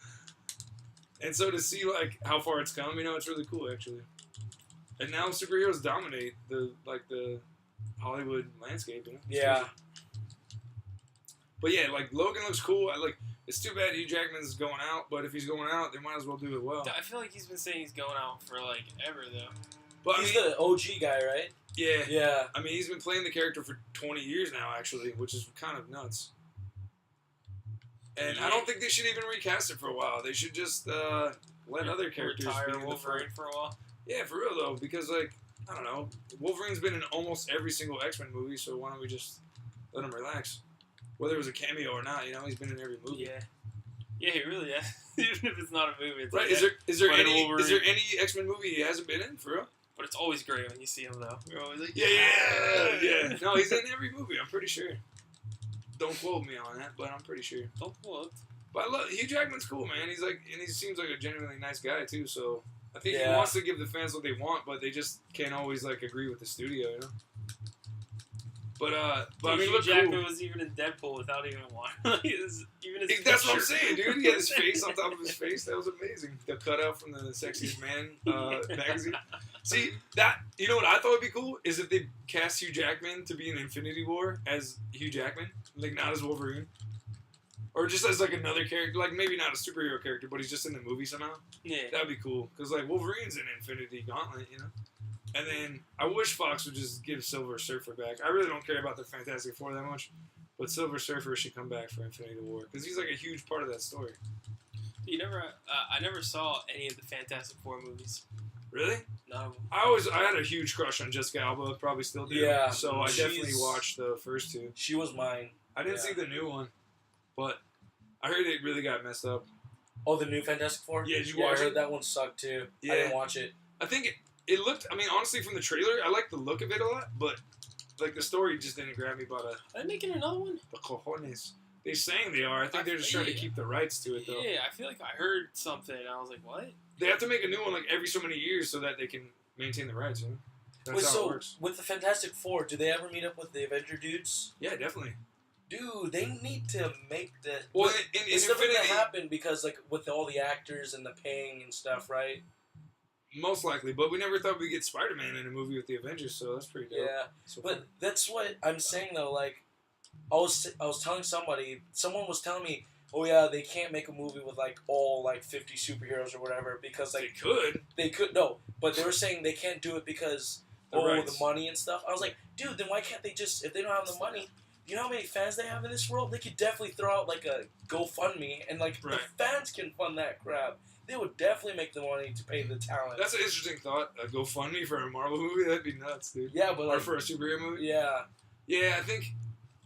And so to see, like, how far it's come, you know, it's really cool, actually. And now superheroes dominate the Hollywood landscape, you know? Yeah. But yeah, like, Logan looks cool. It's too bad Hugh Jackman's going out, but if he's going out, they might as well do it well. I feel like he's been saying he's going out for, like, ever, though. But, he's the OG guy, right? Yeah. Yeah. I mean, he's been playing the character for 20 years now, actually, which is kind of nuts. And I don't think they should even recast it for a while. They should just let other characters retire be Wolverine for a while. Yeah, for real though, because like I don't know, Wolverine's been in almost every single X-Men movie, so why don't we just let him relax? Whether it was a cameo or not, you know, he's been in every movie. Yeah, he really has. Even if it's not a movie, it's right? Like, is there any X-Men movie he hasn't been in for real? But it's always great when you see him though. You're always like, yeah. No, he's in every movie. I'm pretty sure. Don't quote me on that, but I'm pretty sure. Don't quote. But I love Hugh Jackman's cool, man. He's like, and he seems like a genuinely nice guy too. So I think he wants to give the fans what they want, but they just can't always like agree with the studio, you know. But I mean, Hugh Jackman cool. was even in Deadpool without even one. That's what I'm saying, dude. He had his face on top of his face. That was amazing. The cutout from the Sexiest Man magazine. See that? You know what I thought would be cool is if they cast Hugh Jackman to be in Infinity War as Hugh Jackman, like not as Wolverine, or just as like another character, like maybe not a superhero character, but he's just in the movie somehow. Yeah, that'd be cool because like Wolverine's in Infinity Gauntlet, you know. And then I wish Fox would just give Silver Surfer back. I really don't care about the Fantastic Four that much. But Silver Surfer should come back for Infinity War because he's like a huge part of that story. I never saw any of the Fantastic Four movies. Really? No. I had a huge crush on Jessica Alba, probably still do. Yeah. So I definitely watched the first two. She was mine. I didn't see the new one, but I heard it really got messed up. Oh, the new Fantastic Four? Yeah, did you watch I heard it? that one sucked too. Yeah. I didn't watch it. I think it looked. I mean, honestly, from the trailer, I liked the look of it a lot, but like the story just didn't grab me by Are they making another one? the cojones. They saying they are. I think they're just trying to keep the rights to it though. Yeah, I feel like I heard something. And I was like, what? They have to make a new one like every so many years so that they can maintain the rights. You know? That's Wait, how so it works. with the Fantastic Four, do they ever meet up with the Avenger dudes? Yeah, definitely. Dude, they need to make that. Well, in it's never Infinity, gonna happen because like with all the actors and the paying and stuff, right? most likely, but we never thought we'd get Spider-Man in a movie with the Avengers, so that's pretty dope. Yeah, So but far. that's what I'm saying though. Like, I was telling someone was telling me, oh yeah, they can't make a movie with like all like 50 superheroes or whatever because like they could. no, but they were saying they can't do it because the money and stuff. I was like, dude, then why can't they just, if they don't have the money, you know how many fans they have in this world? They could definitely throw out like a GoFundMe and like the fans can fund that crap. They would definitely make the money to pay the talent. That's an interesting thought. A GoFundMe for a Marvel movie? That'd be nuts, dude. Yeah, but like, or for a superhero movie? Yeah. Yeah, I think,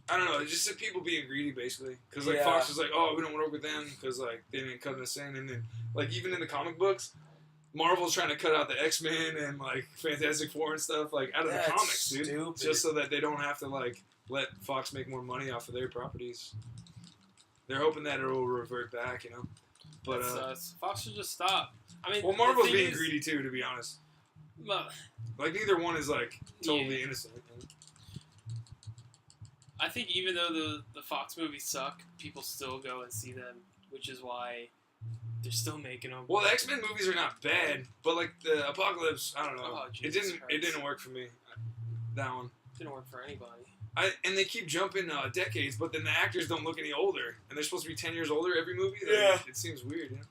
I don't know, it's just people being greedy, basically. Because, like, Yeah. Fox was like, oh, we don't work with them because, like, they didn't cut us in. And then, like, even in the comic books, Marvel's trying to cut out the X-Men and, like, Fantastic Four and stuff, like, out of the comics, dude. Stupid. Just so that they don't have to, like, let Fox make more money off of their properties. They're hoping that it'll revert back, you know? But, Fox should just stop. I mean, well, Marvel's being greedy, too, to be honest. Well, Like, neither one is, like, totally innocent. I think even though the Fox movies suck, people still go and see them, which is why they're still making them. Well, the X-Men movies are not bad, but like the Apocalypse, I don't know. Oh, it didn't work for me. That one didn't work for anybody. And they keep jumping decades, but then the actors don't look any older, and they're supposed to be 10 years older every movie. Yeah, it seems weird. Yeah.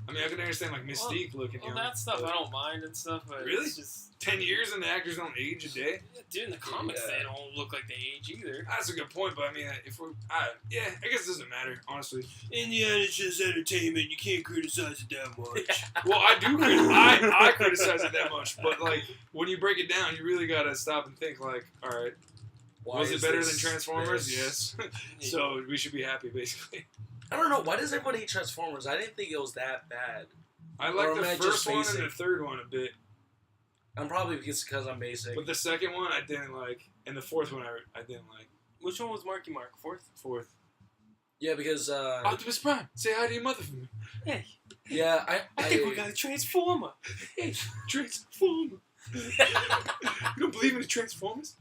I mean, I can understand like Mystique looking young. Well, that stuff I don't mind and stuff, but really, it's just 10 years and the actors don't age a day. Dude, in the comics they don't look like they age either. That's a good point, but I mean, if we're, I guess it doesn't matter, honestly. In the end, it's just entertainment. You can't criticize it that much. Well, I do. I criticize it that much, but like when you break it down, you really gotta stop and think. Like, all right, was it better than Transformers? Yes. So we should be happy, basically. I don't know. Why does everybody hate Transformers? I didn't think it was that bad. I like the first one and the third one a bit. I'm probably because I'm basic. But the second one I didn't like, and the fourth one I didn't like. Which one was Marky Mark? Fourth. Yeah, because Optimus Prime, say hi to your mother for me. Hey. Yeah, I think we got a Transformer. Hey, Transformer. You don't believe in the Transformers?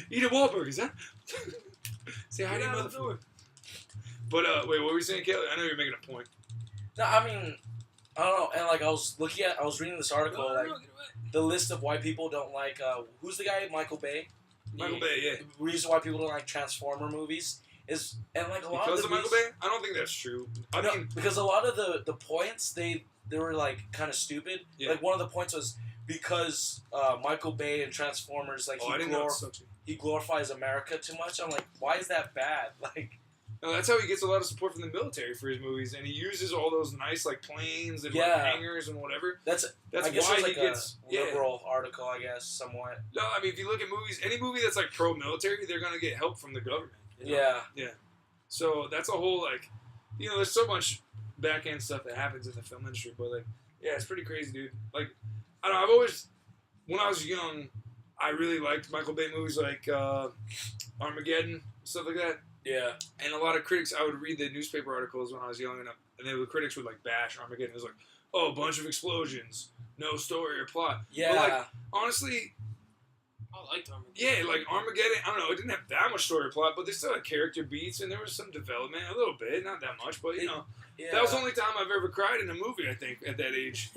Eat a Wahlburgers, huh? Say hi to your mother for me. But wait, what were you saying, Kelly? I know you're making a point. No, I mean, I don't know. And like I was reading this article, the list of why people don't like. Who's the guy? Michael Bay. Michael Bay, yeah. The reason why people don't like Transformer movies is, and like a lot because of Michael Bay. I don't think that's true. I mean, because a lot of the points they were like kind of stupid. Yeah. Like one of the points was because Michael Bay and Transformers he glorifies America too much. I'm like, why is that bad? Like. No, that's how he gets a lot of support from the military for his movies, and he uses all those nice like planes and like, hangars and whatever. That's I guess why he gets a liberal article, I guess, somewhat. No, I mean if you look at movies, any movie that's like pro-military, they're gonna get help from the government. You know? Yeah. So that's a whole like, there's so much back end stuff that happens in the film industry, but like, yeah, it's pretty crazy, dude. Like, I don't know. I've always, when I was young, I really liked Michael Bay movies like Armageddon, stuff like that. Yeah. And a lot of critics, I would read the newspaper articles when I was young, and the critics would like bash Armageddon. It was like, oh, a bunch of explosions, no story or plot. Yeah. But like, honestly, I liked Armageddon. Yeah, like Armageddon, I don't know, it didn't have that much story or plot, but they still had character beats, and there was some development, a little bit, not that much, but that was the only time I've ever cried in a movie, I think, at that age.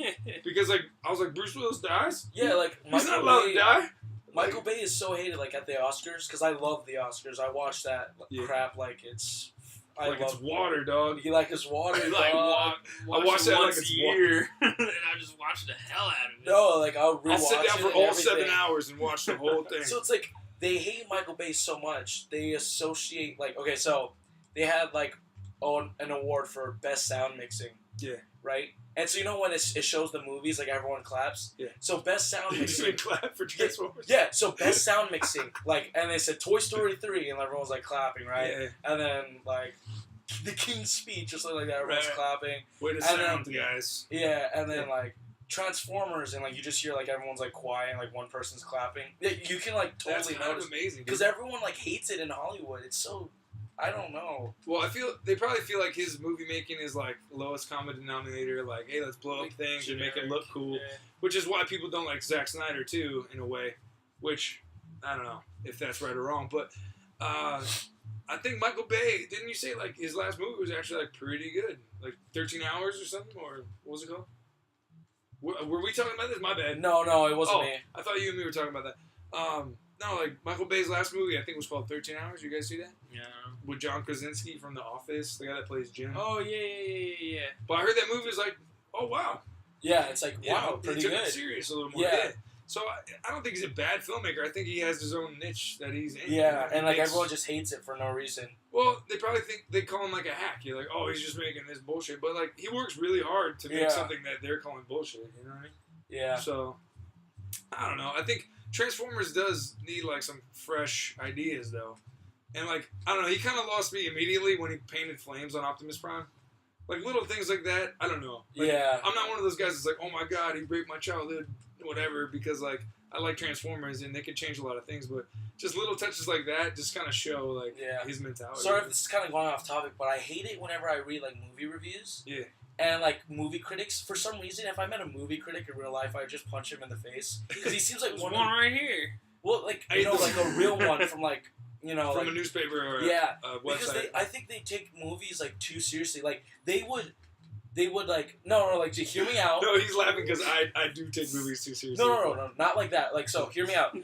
Because like, I was like, Bruce Willis dies? Yeah, like, he's not allowed to die? Michael Bay is so hated, like, at the Oscars, because I love the Oscars. I watch that crap like it's it's water, dog. You like his water, like dog. I watch it once a year, and I just watch the hell out of it. No, like I'll sit down for all 7 hours and watch the whole thing. So it's like they hate Michael Bay so much. They associate so they had an award for best sound mixing. Yeah. Right. And so when it shows the movies, like everyone claps. Yeah. So best sound mixing. Clap for Transformers. Yeah. So best sound mixing, and they said Toy Story 3, and everyone was clapping, right? Yeah. And then the King's Speech or something like that, everyone's clapping. Way to sound, guys. Yeah, and then Transformers, and you just hear everyone's quiet, and one person's clapping. Yeah, you can totally That's kind notice. of amazing because everyone hates it in Hollywood. It's so. I don't know. Well, they probably feel like his movie making is lowest common denominator. Hey, let's blow up things and make it look cool, which is why people don't like Zack Snyder too, in a way. Which I don't know if that's right or wrong, but I think Michael Bay. Didn't you say his last movie was actually pretty good, 13 hours or something, or what was it called? Were we talking about this? My bad. No, it wasn't me. I thought you and me were talking about that. No, Michael Bay's last movie, I think, was called 13 Hours. You guys see that? Yeah. With John Krasinski from The Office, the guy that plays Jim. Oh, yeah. But I heard that movie was oh, wow. Yeah, it's wow, pretty good. He took it serious a little more. Yeah. So I don't think he's a bad filmmaker. I think he has his own niche that he's in. Yeah, and everyone just hates it for no reason. Well, they probably think they call him a hack. You're oh, he's just making this bullshit. But he works really hard to make something that they're calling bullshit. You know what I mean? Yeah. So I don't know. I think Transformers does need some fresh ideas though, and I don't know. He kind of lost me immediately when he painted flames on Optimus Prime. Little things like that. I don't know. I'm not one of those guys that's oh my god, he raped my childhood, whatever. Because I like Transformers and they can change a lot of things, but just little touches like that just kind of show his mentality. Sorry if this is kind of going off topic, but I hate it whenever I read movie reviews. Yeah. And movie critics, for some reason, if I met a movie critic in real life, I'd just punch him in the face because he seems like one right here. Well, a real one from from a newspaper or a website. Because I think they take movies too seriously. They would no, hear me out. No, he's laughing because I do take movies too seriously. No, not like that. So hear me out.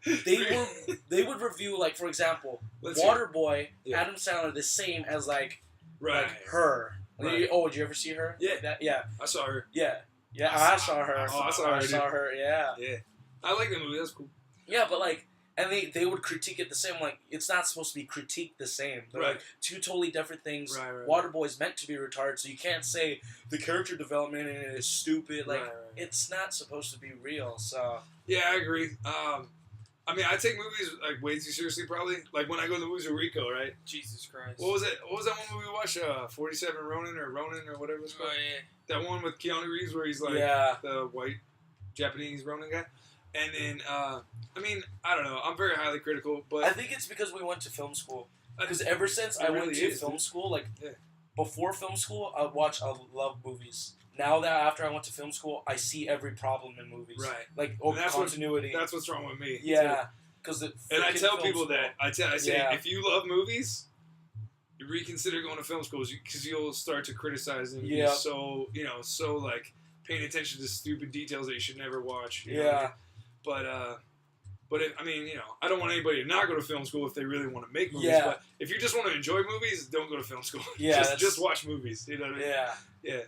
They would review for example, Waterboy, Adam Sandler the same as Her. Right. Oh, did you ever see Her? Yeah. I saw Her. Yeah, I saw Her. Oh, I saw Her. I saw Her. Yeah. I like that movie. That's cool. Yeah, but and they would critique it the same. It's not supposed to be critiqued the same. They're two totally different things. Right. Waterboy's meant to be retarded, so you can't say the character development in it is stupid. It's not supposed to be real. So yeah, I agree. I take movies way too seriously. Probably when I go to the movies with Rico, right? Jesus Christ. What was it? What was that one movie we watched? 47 Ronin or whatever it's called. Oh yeah. That one with Keanu Reeves where he's the white Japanese Ronin guy. And then I don't know. I'm very highly critical, but I think it's because we went to film school. Because ever since I went to film school, before film school, I love movies. Now that after I went to film school, I see every problem in movies. Right. Continuity. That's what's wrong with me. Yeah. And I tell people that. I say, if you love movies, you reconsider going to film schools because you'll start to criticize and be so paying attention to stupid details that you should never watch. You know? But I don't want anybody to not go to film school if they really want to make movies. Yeah. But if you just want to enjoy movies, don't go to film school. Yeah. just watch movies. You know what I mean? Yeah. Yeah.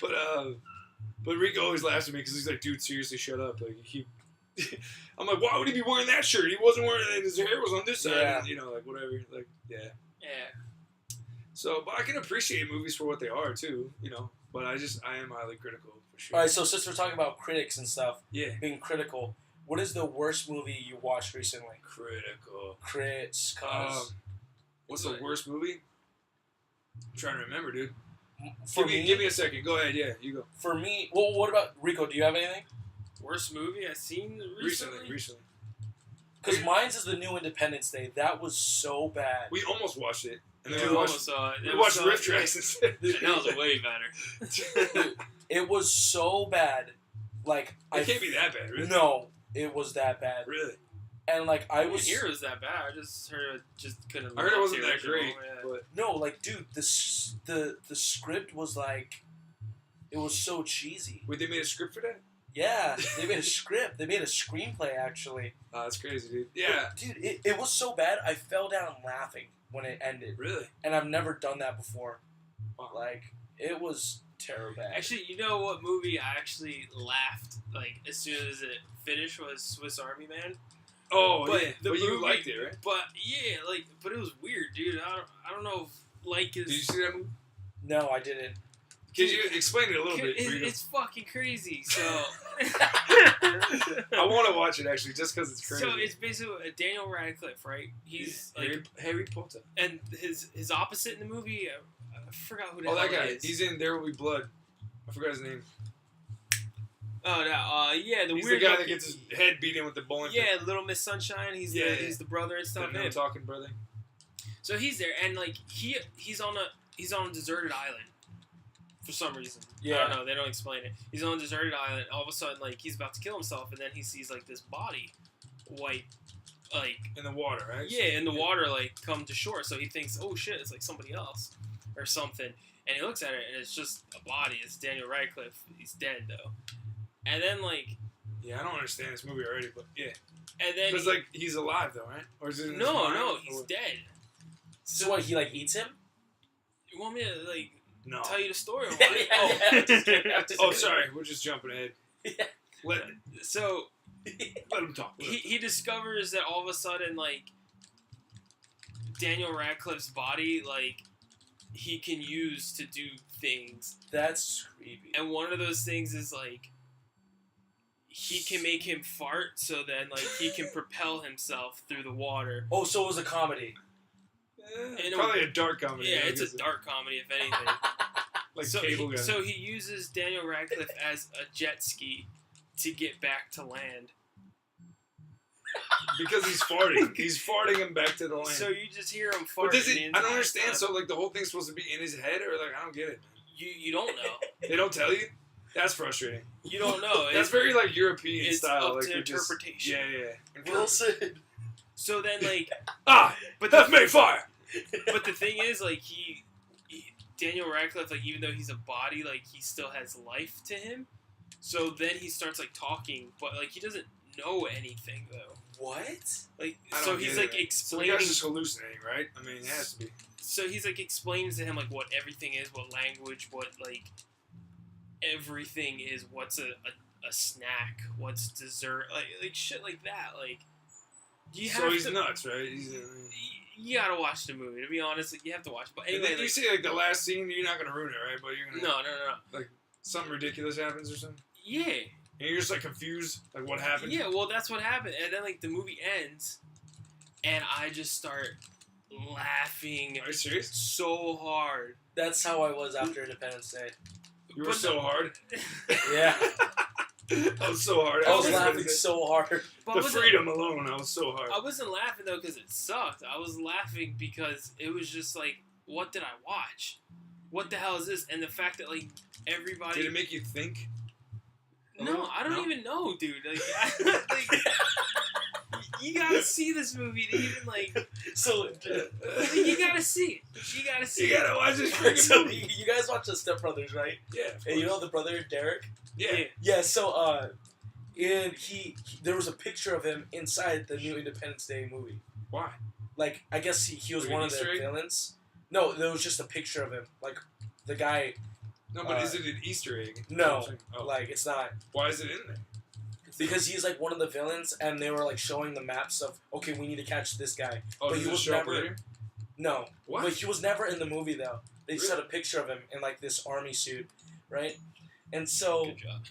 But Rico always laughs at me because he's like, dude, seriously, shut up. I'm like, why would he be wearing that shirt? He wasn't wearing it. His hair was on this side. Yeah. And, whatever. Yeah. Yeah. So, but I can appreciate movies for what they are, too, But I am highly critical, for sure. All right, so since we're talking about critics and stuff, yeah, being critical, what is the worst movie you watched recently? Critical. Crits, what's the worst movie? I'm trying to remember, dude. Give me a second. Go ahead. Yeah, you go. For me, well, what about Rico? Do you have anything? Worst movie I've seen recently? Recently. Because mine's is the new Independence Day. That was so bad. We almost watched it. And then we almost saw it. We watched Rift Tracks instead. That was way better. It was so bad. It can't be that bad, really. No, it was that bad. Really? And I was. Here it was that bad. I just heard it just couldn't. I heard it wasn't that great. Yeah. But no, dude, the script was it was so cheesy. Wait, they made a script for that? Yeah, they made a script. They made a screenplay, actually. Oh, that's crazy, dude. Yeah. Dude, it was so bad, I fell down laughing when it ended. Really? And I've never done that before. Wow. Like, it was terrible. Actually, you know what movie I actually laughed, like, as soon as it finished was Swiss Army Man. Oh, but yeah. The but movie, you liked it, right? But, yeah, like, but it was weird, dude. I don't know if, like, Did you see that movie? No, I didn't. Could you explain it a little bit? It's fucking crazy, so... I want to watch it, actually, just because it's crazy. So, it's basically Daniel Radcliffe, right? He's, like... Harry Potter. And his opposite in the movie, I forgot who the Oh, hell that guy. it is. He's in There Will Be Blood. I forgot his name. Oh, no, yeah, He's weird the guy look- that gets his head beat in with the bowling pin. Yeah, Little Miss Sunshine. He's the brother and stuff. No talking brother. So he's there, and like he's on a deserted island for some reason. Yeah. I don't know. They don't explain it. He's on a deserted island. All of a sudden, like he's about to kill himself, and then he sees like this body, white, like in the water, right? yeah, in the water, like come to shore. So he thinks, oh shit, it's like somebody else or something. And he looks at it, and it's just a body. It's Daniel Radcliffe. He's dead though. And then like yeah, I don't understand this movie already, but yeah. And then because like he's alive though, right? Or is it in his no, mind? he's dead. So what, he like eats him? You want me to like No. tell you the story? Or Yeah, what? Oh, sorry, we're just jumping ahead. Yeah. Let him talk. He discovers that all of a sudden, like, Daniel Radcliffe's body, like, he can use to do things. That's creepy. And one of those things is, like, he can make him fart so then, like, he can propel himself through the water. Oh, so it was a comedy. Probably a dark comedy. Yeah, it's a dark comedy, if anything. Like so Cable Guy. So he uses Daniel Radcliffe as a jet ski to get back to land. Because he's farting. He's farting him back to the land. So you just hear him farting. But does the it, I entire don't understand. time. So like the whole thing's supposed to be in his head, or like I don't get it. You don't know. They don't tell you. That's frustrating. You don't know. That's very like European it's style. up like to you're just- interpretation. yeah. Wilson. So then, like, But that's made fire. but the thing is, like, he Daniel Radcliffe, like, even though he's a body, like, he still has life to him. So then he starts like talking, but like he doesn't know anything though. What? Like, I so don't he's get like it. So the explaining. guy's just hallucinating, right? I mean, it has to be. So he's like explains to him like what everything is, what language, what like everything is, what's a snack, what's dessert, like shit like that. Like you have So he's to, nuts, right? He's. You gotta watch the movie. To be honest, like, you have to watch. But And anyway, then you like, see like the last scene, you're not gonna ruin it, right? But you're gonna. no. Something ridiculous happens or something. Yeah. And you're just like confused, like what happened? Yeah. Well, that's what happened, and then like the movie ends, and I just start laughing. Are you serious? So hard. That's how I was after Independence Day. You were so hard. Yeah. I was so hard. I was laughing so hard. But The freedom alone, I was so hard. I wasn't laughing though because it sucked. I was laughing because it was just like, what did I watch? What the hell is this? And the fact that like everybody. Did it make you think? No, I don't even know, dude. Like, you gotta see this movie to even like. So You gotta see it. You gotta see You gotta watch this freaking so movie. you guys watch the Step Brothers, right? Yeah. And you know the brother Derek? Yeah. Yeah. So and he there was a picture of him inside the new Independence Day movie. Why? Like I guess he was Like one an of the Easter egg? villains. No, there was just a picture of him. Like the guy. No, but is it an Easter egg? No, Oh. like it's not. Why is it in there? Because he's like one of the villains, and they were like showing the maps of okay, we need to catch this guy. Oh, But does he it was show up never- later? No, What? but he was never in the movie though. They just had Really? a picture of him in like this army suit, right? And so Good job.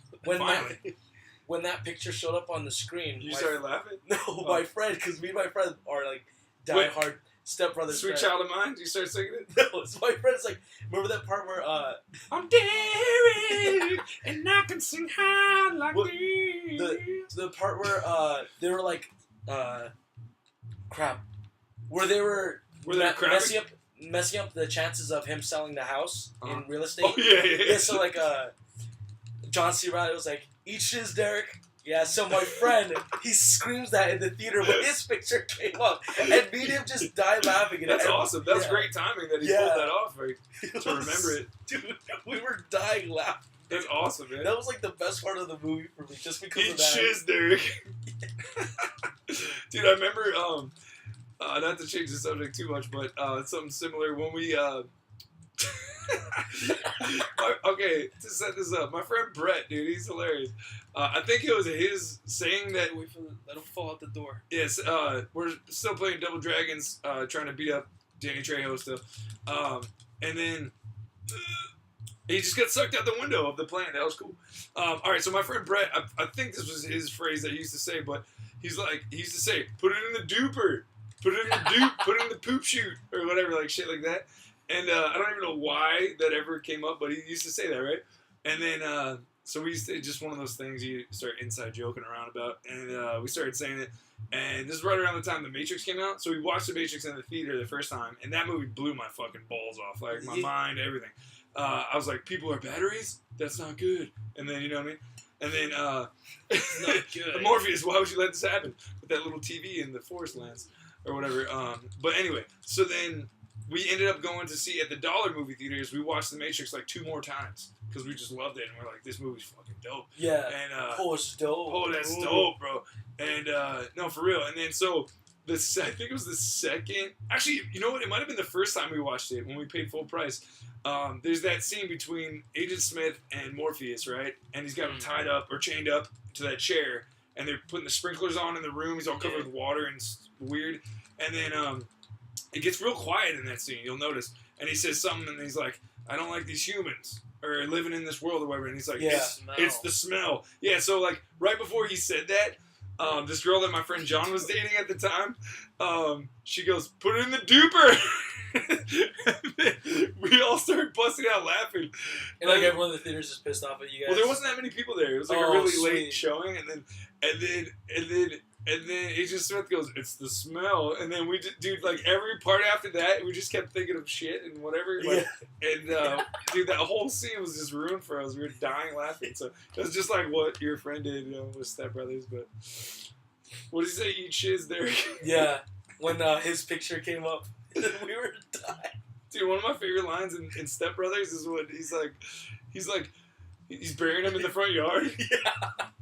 when that picture showed up on the screen, You started laughing? no, my friend, because me and my friend are like diehard Step Brothers. Sweet friends. Child of Mine? You start singing it? No, it's my friend's like, remember that part where I'm Derek, and I can sing high like What- this. the part where they were like crap, where they were messing up the chances of him selling the house in real estate. Oh, yeah. Yeah, so like John C. Reilly was like, eat shiz, Derek. Yeah, so my friend, he screams that in the theater when his picture came up, and me and him just died laughing. That's awesome. That's yeah. great timing that he Yeah. pulled that off, right? To remember it. Dude, we were dying laughing. That's awesome, man. That was like the best part of the movie for me, just because Eat of that. shiz, Derek. Dude, I remember, not to change the subject too much, but it's something similar when we, okay, to set this up, my friend Brett, dude, he's hilarious. I think it was his saying that... Wait for let him fall out the door. Yes, we're still playing Double Dragons, trying to beat up Danny Trejo still. And then... he just got sucked out the window of the plane. That was cool. Alright, so my friend Brett, I think this was his phrase that he used to say, but he used to say, put it in the duper. Put it in the dupe. Put it in the poop chute. Or whatever, like shit like that. And I don't even know why that ever came up, but he used to say that, right? And then, so we used to, just one of those things you start inside joking around about. And we started saying it. And this is right around the time The Matrix came out. So we watched The Matrix in the theater the first time. And that movie blew my fucking balls off. Like, my mind, everything. I was like, people are batteries? That's not good. And then, you know what I mean? And then, it's not good. Morpheus, why would you let this happen? With that little TV in the forest lands. Or whatever. But anyway, so then... we ended up going to see at the Dollar movie theaters. We watched The Matrix like 2 more times because we just loved it, and we're like, "This movie's fucking dope." Yeah. And it's dope. Oh, that's dope, bro. And no, for real. And then so I think it was the second. Actually, you know what? It might have been the first time we watched it when we paid full price. There's that scene between Agent Smith and Morpheus, right? And he's got him tied up or chained up to that chair, and they're putting the sprinklers on in the room. He's all covered with water and it's weird. And then it gets real quiet in that scene, you'll notice. And he says something, and he's like, I don't like these humans, or living in this world or whatever. And he's like, it's the smell. Yeah, so, like, right before he said that, this girl that my friend John was dating at the time, she goes, put it in the duper. And then we all started busting out laughing. And, like, everyone in the theaters is pissed off at you guys. Well, there wasn't that many people there. It was, like, a really late showing, and then Agent Smith goes, it's the smell. And then we dude, like, every part after that, we just kept thinking of shit and whatever. Like, and, dude, that whole scene was just ruined for us. We were dying laughing. So it was just like what your friend did, you know, with Step Brothers. But what did he say? Eat shiz, Derek? Yeah. When his picture came up, we were dying. Dude, one of my favorite lines in Step Brothers is when he's burying him in the front yard. Yeah.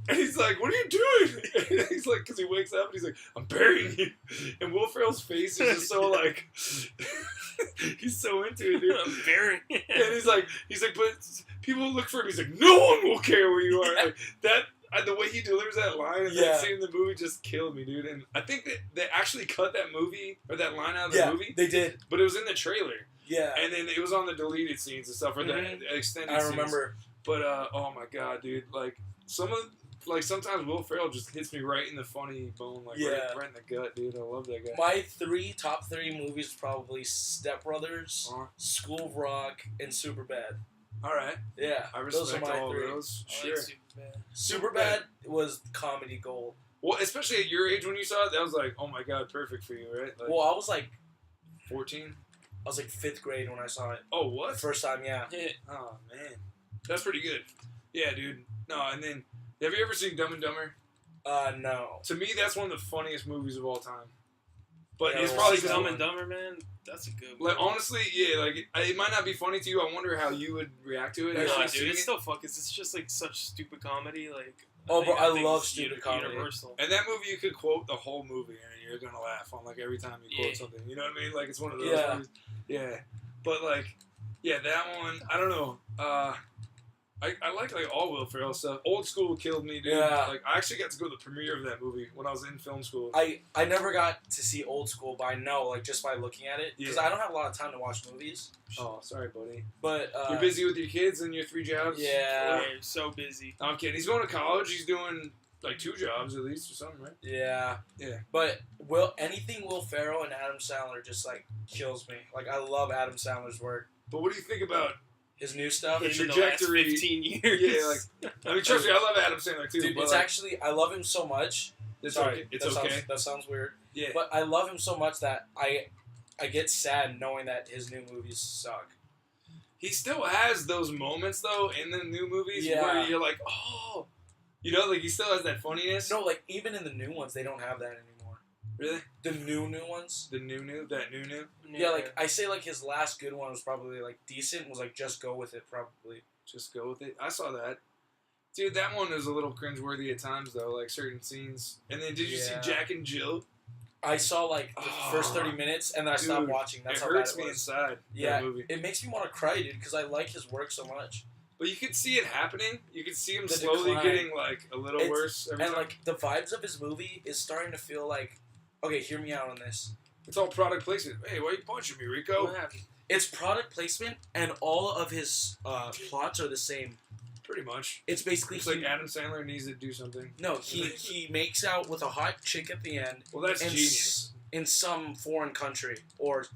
And he's like, what are you doing? And he's like, because he wakes up and he's like, I'm burying you. And Will Ferrell's face is just so like, he's so into it, dude. I'm burying him. And he's like, but people look for him. He's like, no one will care where you are. Yeah. Like, that, the way he delivers that line and that scene in the movie just killed me, dude. And I think that they actually cut that movie, or that line out of the movie. They did. But it was in the trailer. Yeah. And then it was on the deleted scenes and stuff, or the extended scenes. I remember. But, oh my god, dude. Like, sometimes Will Ferrell just hits me right in the funny bone, like right in the gut, dude. I love that guy. My top three movies probably Step Brothers, School of Rock, and Superbad. Alright. Yeah. I respect those are my all three. Of those. Sure. Like Superbad was comedy gold. Well, especially at your age when you saw it, that was like, oh my god, perfect for you, right? Like, well, I was like 14? I was like 5th grade when I saw it. Oh, what? The first time, yeah. Oh, man. That's pretty good. Yeah, dude. No, and then, have you ever seen Dumb and Dumber? No. To me, that's one of the funniest movies of all time. But Yeah, it's probably Dumb and Dumber, man. That's a good movie. Like, honestly, yeah, like, it might not be funny to you. I wonder how you would react to it. No, dude, it's still fun because it's just, like, such stupid comedy. Like, bro, I love it's stupid comedy. Universal. And that movie, you could quote the whole movie, and you're gonna laugh on, like, every time you quote something. You know what I mean? Like, it's one of those movies. Yeah. But, like, yeah, that one, I don't know. I like all Will Ferrell stuff. Old School killed me, dude. Yeah. Like, I actually got to go to the premiere of that movie when I was in film school. I never got to see Old School, but I know, like, just by looking at it. Because I don't have a lot of time to watch movies. Oh, sorry, buddy. But, you're busy with your kids and your 3 jobs? Yeah. You're so busy. No, I'm kidding. He's going to college. He's doing, like, 2 jobs at least or something, right? Yeah. Yeah. But anything Will Ferrell and Adam Sandler just, like, kills me. Like, I love Adam Sandler's work. But what do you think about his new stuff? The trajectory. In the last 15 years. Yeah, like, I mean, trust me, I love Adam Sandler too. Dude, but it's like, actually, I love him so much. It's okay. It's okay. That sounds weird. Yeah. But I love him so much that I get sad knowing that his new movies suck. He still has those moments, though, in the new movies where you're like, oh. You know, like, he still has that funniness. No, like, even in the new ones, they don't have that anymore. Really? The new ones? That new? Yeah, like, I say, like, his last good one was probably, like, decent, was, like, Just Go With It, probably. Just go with it. I saw that. Dude, that one is a little cringeworthy at times, though, like certain scenes. And then did you see Jack and Jill? I saw, like, the first 30 minutes, and then I stopped watching. That's how bad it was. It hurts me inside, yeah, that movie. It makes me want to cry, dude, because I like his work so much. But you could see it happening. You could see him slowly getting, like, a little worse every time. Like, the vibes of his movie is starting to feel like, okay, hear me out on this. It's all product placement. Hey, why are you punching me, Rico? What happened? It's product placement, and all of his plots are the same. Pretty much. It's basically... It's like Adam Sandler needs to do something. No, he makes out with a hot chick at the end. Well, that's genius. In some foreign country. Or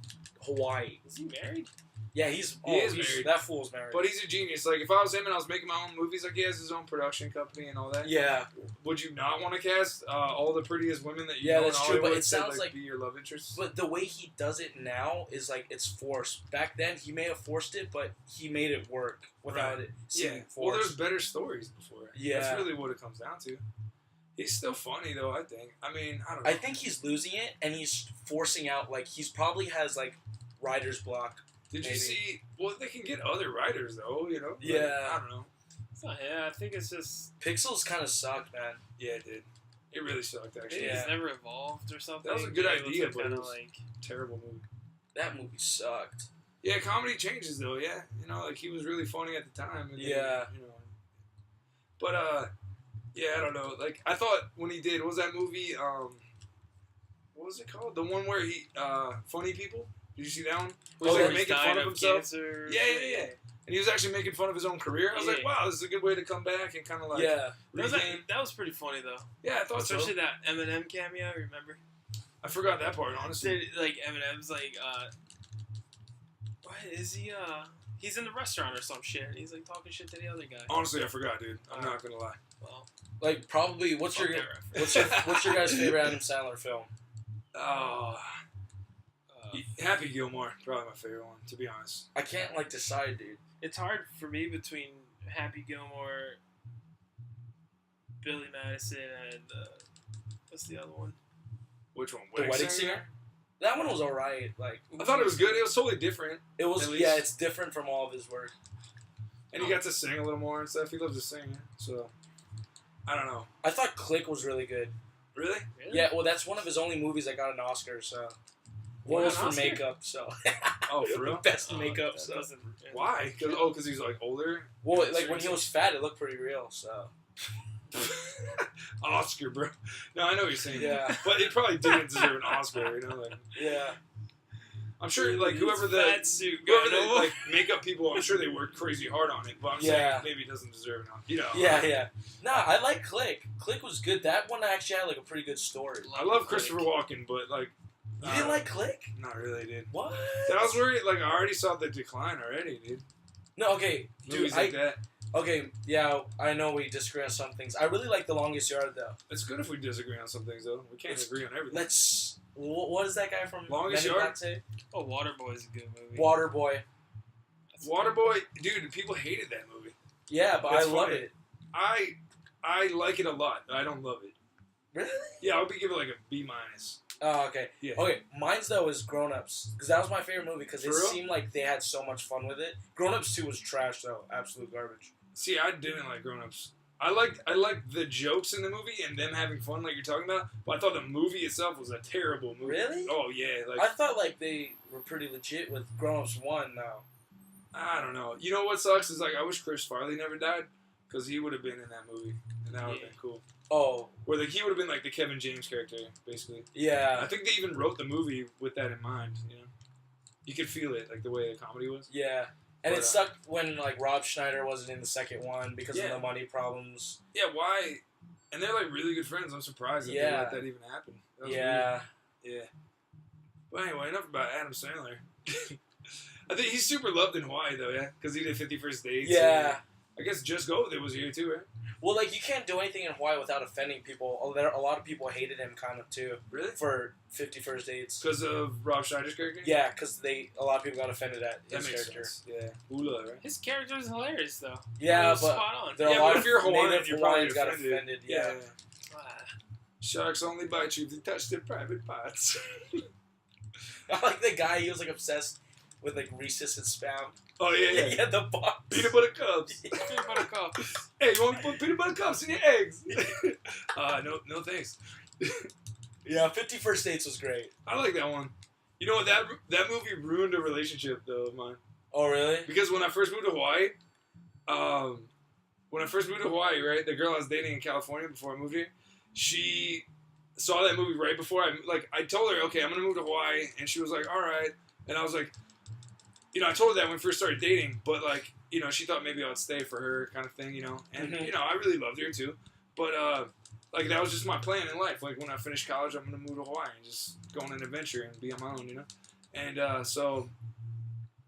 Hawaii. Is he married? Yeah, he's married. That fool's married. But he's a genius. Like, if I was him and I was making my own movies, like, he has his own production company and all that. Yeah. Would you not want to cast all the prettiest women that you know that's in true, Hollywood but it sounds like be your love interest? But the way he does it now is like it's forced. Back then, he may have forced it, but he made it work without it seeming forced. Well, there's better stories before. Yeah. That's really what it comes down to. He's still funny, though, I think. I mean, I don't know. I think he's losing it, and he's forcing out, like, he's probably has, like, writer's block. Did you see? Well, they can get other writers, though, you know? Yeah. Like, I don't know. It's not, I think it's just... Pixels kind of sucked, man. Yeah, it did. It really sucked, actually. It's never evolved or something. That was a good idea, but kind it of was a terrible movie. That movie sucked. Yeah, comedy changes, though, yeah. You know, like, he was really funny at the time. And then, you know. But, yeah, I don't know. Like, I thought when he did, what was that movie, what was it called? The one where he, Funny People? Did you see that one? Was he like making fun of himself? Yeah. And he was actually making fun of his own career. I was like, wow, this is a good way to come back and kind of like... Yeah. That was pretty funny, though. Yeah, I thought Especially that Eminem cameo, remember? I forgot that part, honestly. Like, Eminem's like, what is he, he's in the restaurant or some shit, and he's like talking shit to the other guy. Honestly, I forgot, dude. I'm not gonna lie. Well, like, probably, what's your guys' favorite Adam Sandler film? Happy Gilmore, probably my favorite one, to be honest. I can't, like, decide, dude. It's hard for me between Happy Gilmore, Billy Madison, and what's the other one? Which one? The Wedding Singer? That one was alright. Like, I thought it was good. It was totally different. It was, yeah, it's different from all of his work. And he got to sing a little more and stuff. He loves to sing, so I don't know. I thought Click was really good. Really? Yeah, well, that's one of his only movies that got an Oscar, so... One was for makeup, so... Oh, for real? Best makeup, so... Why? Because he's, like, older? Well, like, when he was fat, it looked pretty real, so... Oscar, bro. No, I know what you're saying. Yeah. But it probably didn't deserve an Oscar, you know? Like, yeah. I'm sure, like, whoever the like, makeup people, I'm sure they worked crazy hard on it, but I'm saying maybe it doesn't deserve an Oscar. You know? Yeah. Nah, I like Click. Click was good. That one actually had, like, a pretty good story. I love Christopher Walken, but, like... You didn't like Click? Not really, dude. What? I was worried, like, I already saw the decline already, dude. No, okay. Movies like that. Okay, yeah, I know we disagree on some things. I really like The Longest Yard, though. It's good if we disagree on some things, though. We can't agree on everything. What is that guy from Longest Yard? Say? Oh, Waterboy's a good movie. Waterboy. Waterboy, dude, people hated that movie. Yeah, but I love it. I like it a lot. I don't love it. Really? Yeah, I would give it like a B-. Oh, okay. Yeah. Okay, mine's, though, is Grown Ups. Because that was my favorite movie, because it seemed like they had so much fun with it. Grown Ups 2 was trash, though. Absolute garbage. See, I didn't like Grown Ups. I liked the jokes in the movie and them having fun like you're talking about, but I thought the movie itself was a terrible movie. Really? Oh, yeah. Like, I thought, like, they were pretty legit with Grown Ups 1, though. I don't know. You know what sucks is, like, I wish Chris Farley never died, because he would have been in that movie, and that would have been cool. Oh. Where, like, he would have been, like, the Kevin James character, basically. Yeah. I think they even wrote the movie with that in mind, you know? You could feel it, like, the way the comedy was. Yeah. And it sucked when, like, Rob Schneider wasn't in the second one because of the money problems. Yeah, why? And they're, like, really good friends. I'm surprised that they let that even happen. That was weird. Yeah. But anyway, enough about Adam Sandler. I think he's super loved in Hawaii, though, yeah? Because he did 50 First Dates. Yeah. I guess Just Go With It was here, too, right? Well, like, you can't do anything in Hawaii without offending people. A lot of people hated him, kind of, too. Really? For 50 First Dates. Because of Rob Schneider's character? Yeah, because a lot of people got offended at his character. Sense. Yeah. Hula, right? His character is hilarious, though. Yeah, but spot on. There are a lot if you're Hawaiian, native you're Hawaiians probably got offended. Yeah. Sharks only bite you if they touch their private parts. I like the guy, he was, like, obsessed with, like, Reese's and Spam. Oh, yeah. Yeah, the box. Peanut butter cups. Peanut butter cups. Hey, you want me to put peanut butter cups in your eggs? No thanks. Yeah, 50 First Dates was great. I like that one. You know what? That movie ruined a relationship, though, of mine. Oh, really? Because when I first moved to Hawaii, right, the girl I was dating in California before I moved here, she saw that movie right before I told her, okay, I'm going to move to Hawaii, and she was like, all right. And I was like, I told her that when we first started dating, but, she thought maybe I would stay for her kind of thing, And, I really loved her, too. But, that was just my plan in life. Like, when I finish college, I'm going to move to Hawaii and just go on an adventure and be on my own, And, so,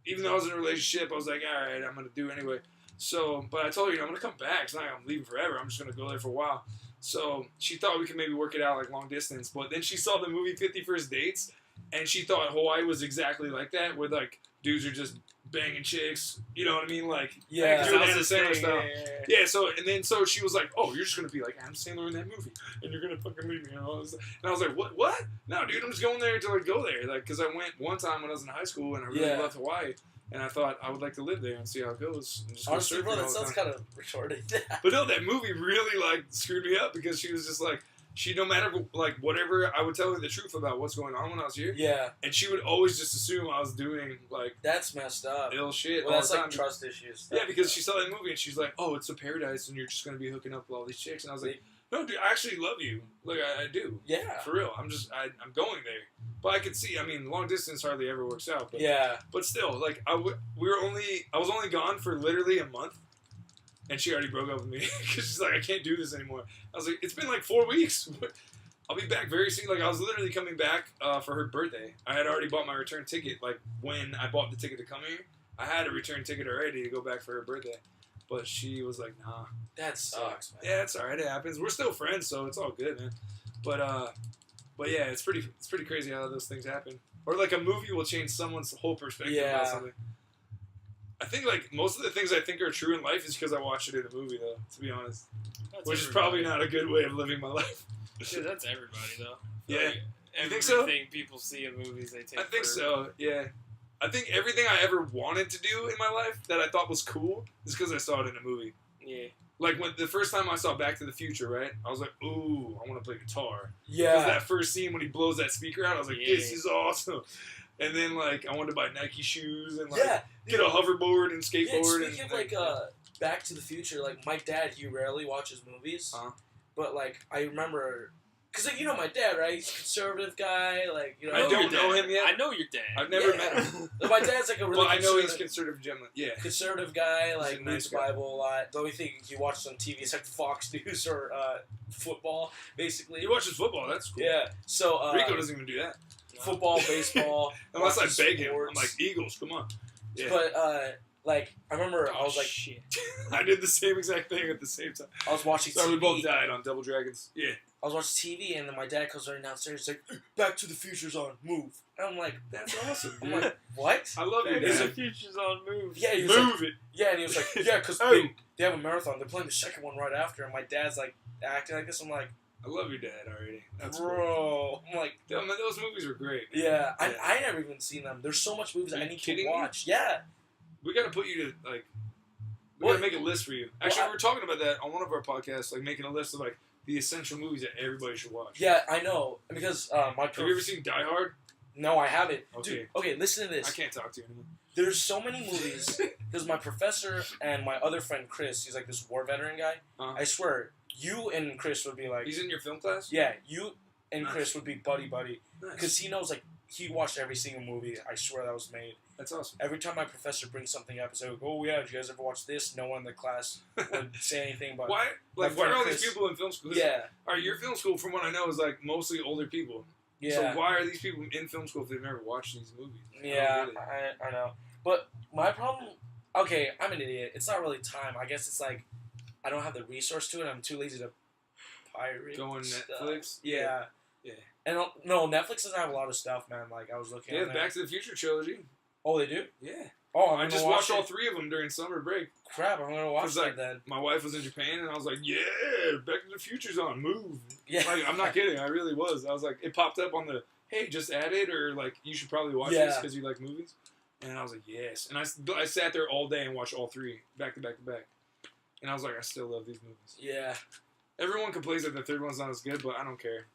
even though I was in a relationship, I was like, all right, I'm going to do it anyway. So, but I told her, I'm going to come back. It's not like I'm leaving forever. I'm just going to go there for a while. So, she thought we could maybe work it out, long distance. But then she saw the movie 50 First Dates, and she thought Hawaii was exactly like that, where, dudes are just banging chicks. You know what I mean? Yeah. Doing Adam Sandler style. Yeah. So she was like, oh, you're just going to be like Adam Sandler in that movie, and you're going to fucking leave me. And I was like, what? No, dude, I'm just going there to, go there. Because I went one time when I was in high school, and I really loved Hawaii. And I thought I would like to live there and see how it goes. And just honestly, bro, that sounds kind of retarded. But no, that movie really screwed me up because she was just she no matter whatever I would tell her the truth about what's going on when I was here. Yeah. And she would always just assume I was doing that's messed up. Ill shit. Well, that's trust issues. Stuff, yeah, because she saw that movie and she's like, oh, it's a paradise and you're just gonna be hooking up with all these chicks. And I was like, no, dude, I actually love you. I do. Yeah. For real. I'm going there. But I could see, long distance hardly ever works out. But, yeah. But still, I was only gone for literally a month, and she already broke up with me because she's like, I can't do this anymore. I was like, it's been 4 weeks. I'll be back very soon. I was literally coming back for her birthday. I had already bought my return ticket. When I bought the ticket to come here, I had a return ticket already to go back for her birthday. But she was like, nah. That sucks, man. Yeah, it's alright. It happens. We're still friends, so it's all good, man. But yeah, it's pretty crazy how those things happen. Or a movie will change someone's whole perspective about something. I think most of the things I think are true in life is because I watched it in a movie, though. To be honest, which is probably not a good way of living my life. Dude, that's everybody, though. Yeah, you think so? Everything people see in movies, they take. I think so. Yeah, I think everything I ever wanted to do in my life that I thought was cool is because I saw it in a movie. Yeah. When the first time I saw Back to the Future, right? I was like, ooh, I want to play guitar. Yeah. Because that first scene when he blows that speaker out, I was like, this is awesome. And then, I wanted to buy Nike shoes and, get a hoverboard and skateboard. Yeah, speaking of, Back to the Future, my dad, he rarely watches movies. But, I remember... Because, my dad, right? He's a conservative guy, I don't know him yet. I know your dad. I've never met him. My dad's, a really I know he's conservative gentleman. Yeah. Conservative guy, reads the Bible a lot. The only thing he watches on TV is, Fox News or football, basically. He watches football. That's cool. Yeah. So, Rico doesn't even do that. Football, baseball. Unless I beg him. I'm like, Eagles, come on. Yeah. But, I remember I was like... Shit. I did the same exact thing at the same time. I was watching TV. We both died on Double Dragons. Yeah. I was watching TV, and then my dad comes running downstairs. He's like, Back to the Future's on, move. And I'm like, that's awesome, dude. I'm like, what? I love your dad. Back to the Future's on, move. Yeah, he was move it. Yeah, and he was like, yeah, because they have a marathon. They're playing the second one right after, and my dad's, acting like this. I'm like... I love your dad already. That's bro. Cool. I'm like... those movies were great. Yeah, I never even seen them. There's so much movies I need to watch. Me? Yeah. We got to put you to, we got to make a list for you. Actually, we were talking about that on one of our podcasts, making a list of, the essential movies that everybody should watch. Yeah, I know. Because Have you ever seen Die Hard? No, I haven't. Okay. Dude, okay, listen to this. I can't talk to you anymore. There's so many movies. Because my professor and my other friend, Chris, he's this war veteran guy. I swear, you and Chris would be He's in your film class? Yeah, you and Chris would be buddy-buddy. Because he knows, he watched every single movie, I swear, that was made. That's awesome. Every time my professor brings something up, it's oh yeah, did you guys ever watch this? No one in the class would say anything about why? Why are all these people in film school? Yeah. All right, your film school, from what I know, is mostly older people. Yeah. So why are these people in film school if they've never watched these movies? Yeah, I know. But my problem, okay, I'm an idiot. It's not really time. I guess it's I don't have the resource to it. I'm too lazy to pirate. Go on Netflix? Yeah. Yeah. And no, Netflix doesn't have a lot of stuff, man. I was looking at Back to the Future trilogy. Oh, they do? Yeah. Oh, I just watched all 3 of them during summer break. Crap, I'm going to watch that then. My wife was in Japan, and I was like, yeah, Back to the Future's on, move. Yeah. I'm not kidding, I really was. I was like, it popped up on the, hey, just add it, or you should probably watch this because you like movies. And I was like, yes. And I sat there all day and watched all 3 back to back to back. And I was like, I still love these movies. Yeah. Everyone complains that the 3rd one's not as good, but I don't care.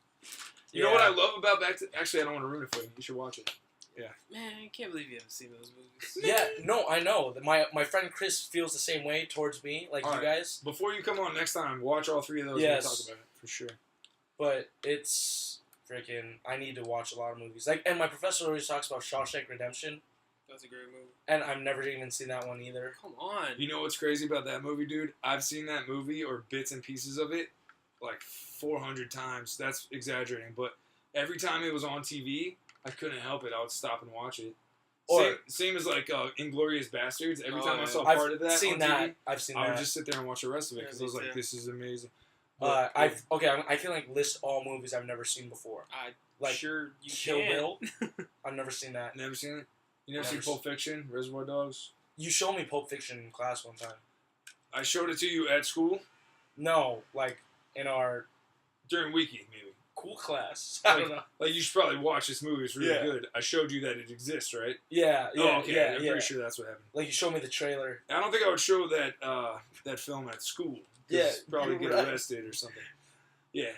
You know what I love about Actually, I don't want to ruin it for you. You should watch it. Yeah. Man, I can't believe you haven't seen those movies. Yeah, no, I know. My friend Chris feels the same way towards me, like all you guys. Before you come on next time, watch all 3 of those and we'll talk about it, for sure. But it's freaking... I need to watch a lot of movies. And my professor always talks about Shawshank Redemption. That's a great movie. And I've never even seen that one either. Come on. You know what's crazy about that movie, dude? I've seen that movie, or bits and pieces of it, like 400 times. That's exaggerating, but every time it was on TV, I couldn't help it. I would stop and watch it. Same as like Inglourious Bastards. Every time I saw part of that on TV, I've seen I would just sit there and watch the rest of it because I was like, this is amazing. I can like list all movies I've never seen before. Sure you Kill can. Bill. I've never seen that. Never seen it? You never seen Pulp Fiction, Reservoir Dogs? You showed me Pulp Fiction in class one time. I showed it to you at school? No, like in our... During Wiki, maybe. Cool class. I don't know. Like, you should probably watch this movie. It's really good. I showed you that it exists, right? Yeah. I'm pretty sure that's what happened. Like, you showed me the trailer. I don't think I would show that film at school. Yeah. Probably get arrested or something. Yeah.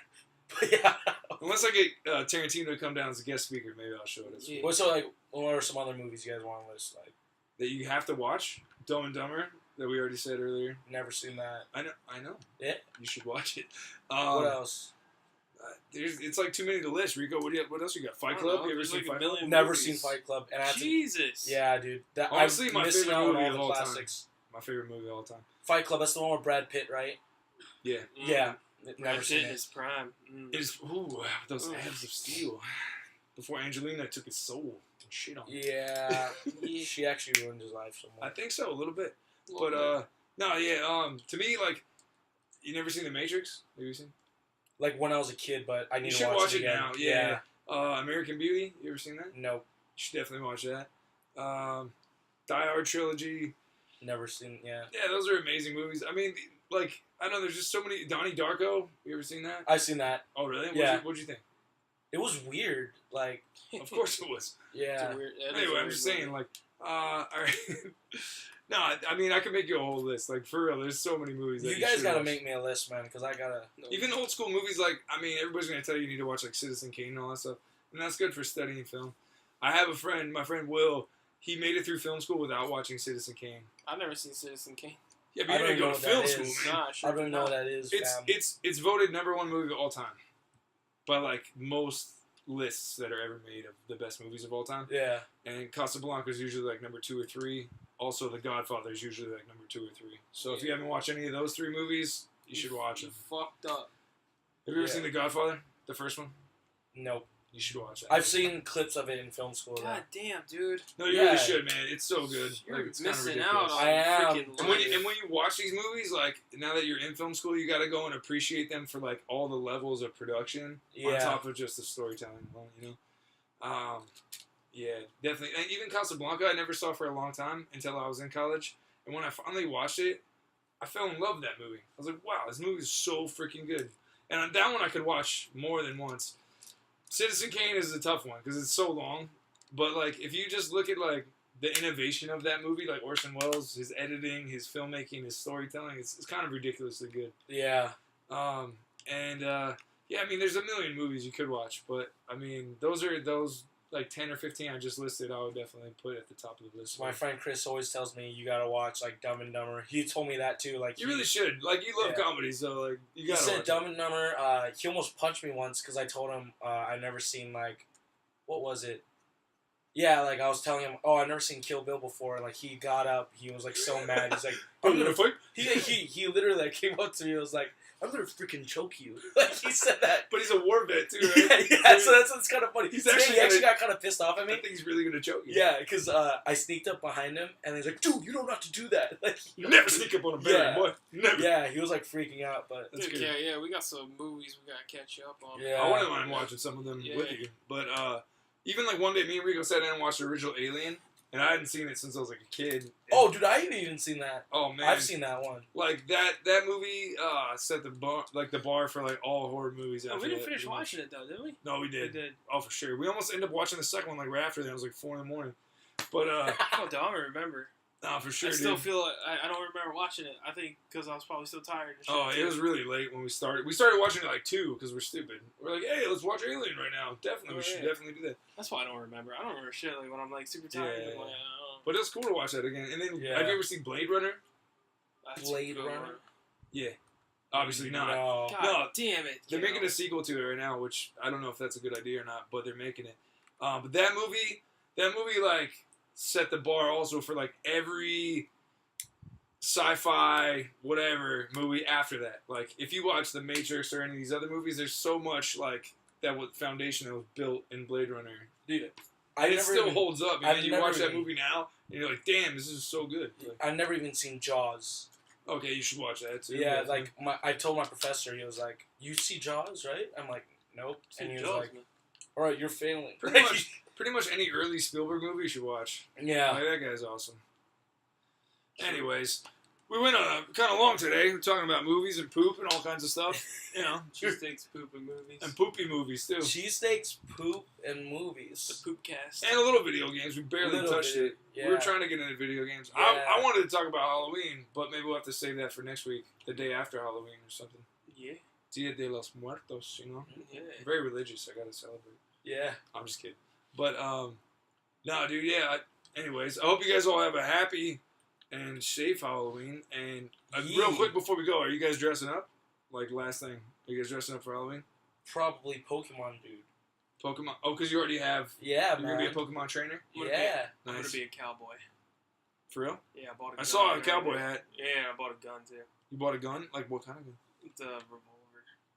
Yeah. Unless I get Tarantino to come down as a guest speaker, maybe I'll show it as well. Well, so, like, what are some other movies you guys want to list? Like, that you have to watch? Dumb and Dumber, that we already said earlier. Never seen that. I know. Yeah? You should watch it. What else? It's like too many to list. Rico, what else you got? Fight Club? You ever seen Fight Club? Never seen Fight Club. And Jesus. Yeah, dude. Honestly, my favorite movie of all time. My favorite movie of all time. Fight Club, that's the one with Brad Pitt, right? Yeah. Yeah. Never seen it. His prime. It's those abs of steel. Before Angelina took his soul and shit on him. Yeah. She actually ruined his life somewhat. I think so, a little bit. To me, like, you never seen The Matrix? Have you seen? Like when I was a kid, but I need to watch it again. now. Yeah. American Beauty, you ever seen that? Nope. You should definitely watch that. Die Hard trilogy. Never seen. Yeah. Yeah, those are amazing movies. I mean, like, I don't know. There's just so many. Donnie Darko. You ever seen that? I've seen that. Oh, really? Yeah. What'd you think? It was weird. Like. Of course it was. Yeah. Anyway, I'm just saying, like, all right. No, I mean, I could make you a whole list. Like, for real, there's so many movies. You guys gotta make me a list, man, because I gotta... Even old school movies, like, I mean, everybody's gonna tell you need to watch, like, Citizen Kane and all that stuff. And that's good for studying film. I have a friend, my friend Will, he made it through film school without watching Citizen Kane. I've never seen Citizen Kane. Yeah, but you didn't go to film school, man. Nah, sure I don't know what that is, It's voted #1 movie of all time. By, like, most lists that are ever made of the best movies of all time. Yeah. And Casablanca is usually, like, number 2 or 3. Also, The Godfather is usually like number 2 or 3. So if you haven't watched any of those 3 movies, you should watch them. Fucked up. Have you ever seen The Godfather? The first one? Nope. You should watch that. I've seen clips of it in film school. God damn, dude. No, you really should, man. It's so good. You're it's missing kind of out on I am. freaking and when you watch these movies, like, now that you're in film school, you got to go and appreciate them for, like, all the levels of production on top of just the storytelling alone, you know? Yeah, definitely. And even Casablanca, I never saw for a long time until I was in college. And when I finally watched it, I fell in love with that movie. I was like, wow, this movie is so freaking good. And that one I could watch more than once. Citizen Kane is a tough one because it's so long. But, like, if you just look at, like, the innovation of that movie, like Orson Welles, his editing, his filmmaking, his storytelling, it's kind of ridiculously good. Yeah. Yeah, I mean, there's a million movies you could watch. But, I mean, those like 10 or 15 I just listed, I would definitely put at the top of the list. My friend Chris always tells me you gotta watch like Dumb and Dumber. He told me that too. Like you really should. Like you love comedy, so like you gotta. He said Dumb and Dumber. He almost punched me once because I told him I never seen like, what was it? Yeah, like I was telling him, oh, I've never seen Kill Bill before. Like he got up, he was like so mad. He's like, I'm gonna fight. He literally like came up to me and was like, I'm gonna freaking choke you. Like he said that. But he's a war vet too, right? yeah. So that's kind of funny. He actually got kind of pissed off at me. I think he's really gonna choke you. Yeah, because I sneaked up behind him and he's like, dude, you don't have to do that. Like you never sneak up on a bear, boy. Never. Yeah, he was like freaking out, but that's good. Yeah, we got some movies we gotta catch up on. Yeah, I wouldn't mind watching some of them with you, but even like one day, me and Rico sat down and watched the original Alien, and I hadn't seen it since I was like a kid. Oh, dude, I haven't even seen that. Oh man, I've seen that one. Like that movie set the bar for like all horror movies. Oh, we didn't finish watching it though, did we? No, we did. We did. Oh, for sure. We almost ended up watching the second one like right after that. It was like 4 a.m. But Oh, I don't remember. nah, for sure. I still dude. feel like I don't remember watching it. I think because I was probably still tired. And shit Oh, too. it was really late when we started. We started watching it like 2 because we're stupid. We're like, hey, let's watch Alien right now. Definitely, we should definitely do that. That's why I don't remember. I don't remember shit like when I'm like super tired. Yeah. I'm like, oh. But it's cool to watch that again. And then, have you ever seen Blade Runner? That's Blade a good Runner? one. Yeah. Obviously not. No. God damn it! They're making a sequel to it right now, which I don't know if that's a good idea or not, but they're making it. But that movie like set the bar also for like every sci-fi whatever movie after that. Like if you watch The Matrix or any of these other movies, there's so much like that foundation that was built in Blade Runner. Dude, It still holds up. Man. You watch that even- movie now, and you're like, damn, this is so good. Like, I've never even seen Jaws. okay, you should watch that too. Yeah, like I told my professor, he was like, "You see Jaws, right?" I'm like, "Nope," and he was like, "All right, you're failing." pretty much any early Spielberg movie you should watch. Yeah. Like, that guy's awesome. Anyways, we went kind of long today. We're talking about movies and poop and all kinds of stuff. You know, Cheesesteaks, poop, and movies. and poopy movies too. Cheesesteaks, poop, and movies. The poop cast. And a little video games. We barely touched it. Yeah. We were trying to get into video games. Yeah. I wanted to talk about Halloween, but maybe we'll have to save that for next week, the day after Halloween or something. Yeah. Dia de los Muertos, you know? Yeah. I'm very religious. I gotta celebrate. Yeah. I'm just kidding. But, no, dude, yeah. Anyways, I hope you guys all have a happy and safe Halloween. And real quick before we go, are you guys dressing up? Like, last thing. Are you guys dressing up for Halloween? Probably Pokemon, dude. Pokemon? Oh, because you already have... Yeah, You're going to be a Pokemon trainer? Yeah. I'm Nice. gonna be a cowboy. For real? Yeah, I bought a gun. I saw a cowboy hat. Yeah, I bought a gun too. You bought a gun? Like, what kind of gun? It's a revolver.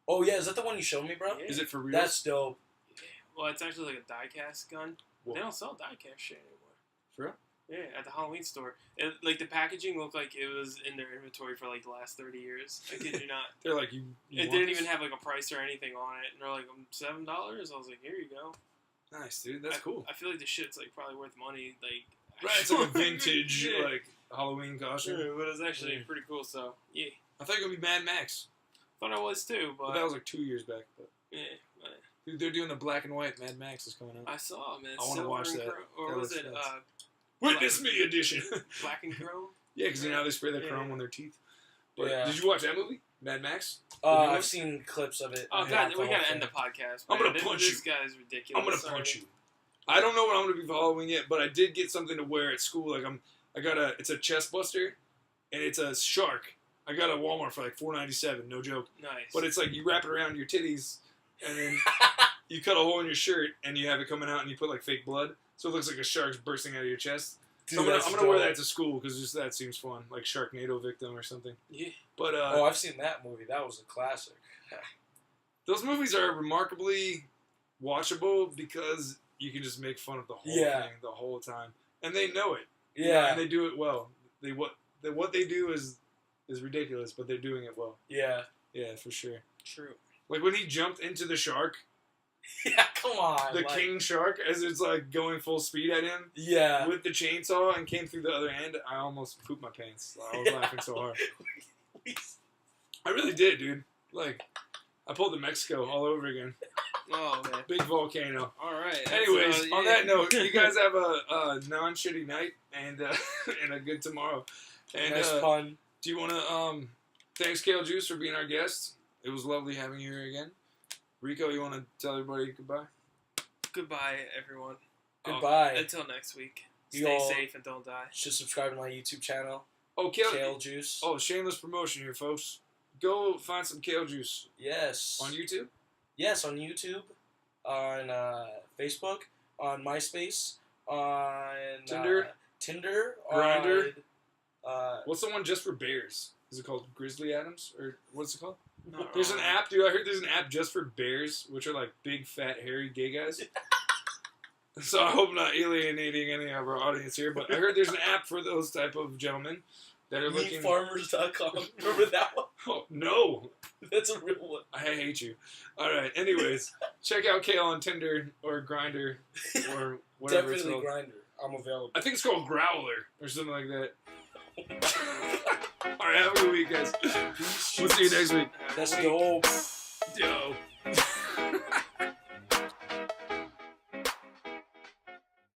Oh yeah, is that the one you showed me, bro? Yeah. Is it for real? That's dope. Yeah. Well, it's actually like a die-cast gun. Whoa. They don't sell die-cast shit anymore. For real? Yeah, at the Halloween store. Like, the packaging looked like it was in their inventory for, like, the last 30 years. I kid you not. They're like, you It want didn't this? even have, like, a price or anything on it. And they're like, $7? I was like, here you go. Nice, dude. That's cool. I feel like the shit's, like, probably worth money. Like, Right, it's like a vintage, Yeah. like, Halloween costume. Yeah, but it was actually Yeah. pretty cool, so, yeah. I thought you were going to be Mad Max. Thought I was, too, But that was like 2 years back. But yeah. But dude, they're doing the black and white. Mad Max is coming out. I saw, man. I wanna watch that. Or That was looks it, nuts. Witness Black- Me edition. Black and Chrome? Yeah, because you know how they spray their Yeah. chrome on their teeth. But Yeah. did you watch that movie, Mad Max? I've seen clips of it. Oh, Not God, the we whole gotta thing. end the podcast. I'm gonna man. punch This guy's ridiculous. I'm gonna punch you. I don't know what I'm gonna be for Halloween yet, but I did get something to wear at school. Like it's a chest buster, and it's a shark. I got it at Walmart for like $4.97, no joke. Nice. But it's like you wrap it around your titties, and then you cut a hole in your shirt, and you have it coming out, and you put like fake blood, so it looks like a shark's bursting out of your chest. Dude, So I'm that's gonna wear dope. that to school because just that seems fun, like Sharknado victim or something. Yeah. But Oh, I've seen that movie. That was a classic. those movies are remarkably watchable because you can just make fun of the whole Yeah. thing the whole time, and they know it. Yeah. and they do it well. What they do is ridiculous, but they're doing it well. Yeah. Yeah, for sure. True. Like when he jumped into the shark, Yeah, come on. the like, king shark, as it's like going full speed at him Yeah. with the chainsaw and came through the other end, I almost pooped my pants. I was laughing so hard. I really did, dude. Like, I pulled the Mexico all over again. Oh, man. Big volcano. All right. Anyways, on yeah. that note, you guys have a non-shitty night and and a good tomorrow. And Nice pun. do you want to thanks Kale Juice for being our guest. It was lovely having you here again. Rico, you want to tell everybody goodbye? Goodbye, everyone. Goodbye. Until next week. You Stay all- safe and don't die. Should subscribe to my YouTube channel. Oh, Kale Juice. Oh, shameless promotion here, folks. Go find some Kale Juice Yes. on YouTube. Yes, on YouTube, on Facebook, on MySpace, on Tinder? on, Grindr? Uh, What's the one just for bears? Is it called Grizzly Adams? Or what's it called? Not There's an wrong. app, dude. I heard there's an app just for bears, which are like big, fat, hairy gay guys. So I hope I'm not alienating any of our audience here, but I heard there's an app for those type of gentlemen that are looking... meatfarmers.com. Remember that one? Oh, no. That's a real one. I hate you. All right. Anyways, check out Kale on Tinder or Grindr or whatever it's Definitely called. Grindr. I'm available. I think it's called Growler or something like that. All right. Have a good week, guys. We'll see you next week. That's dope. Yo.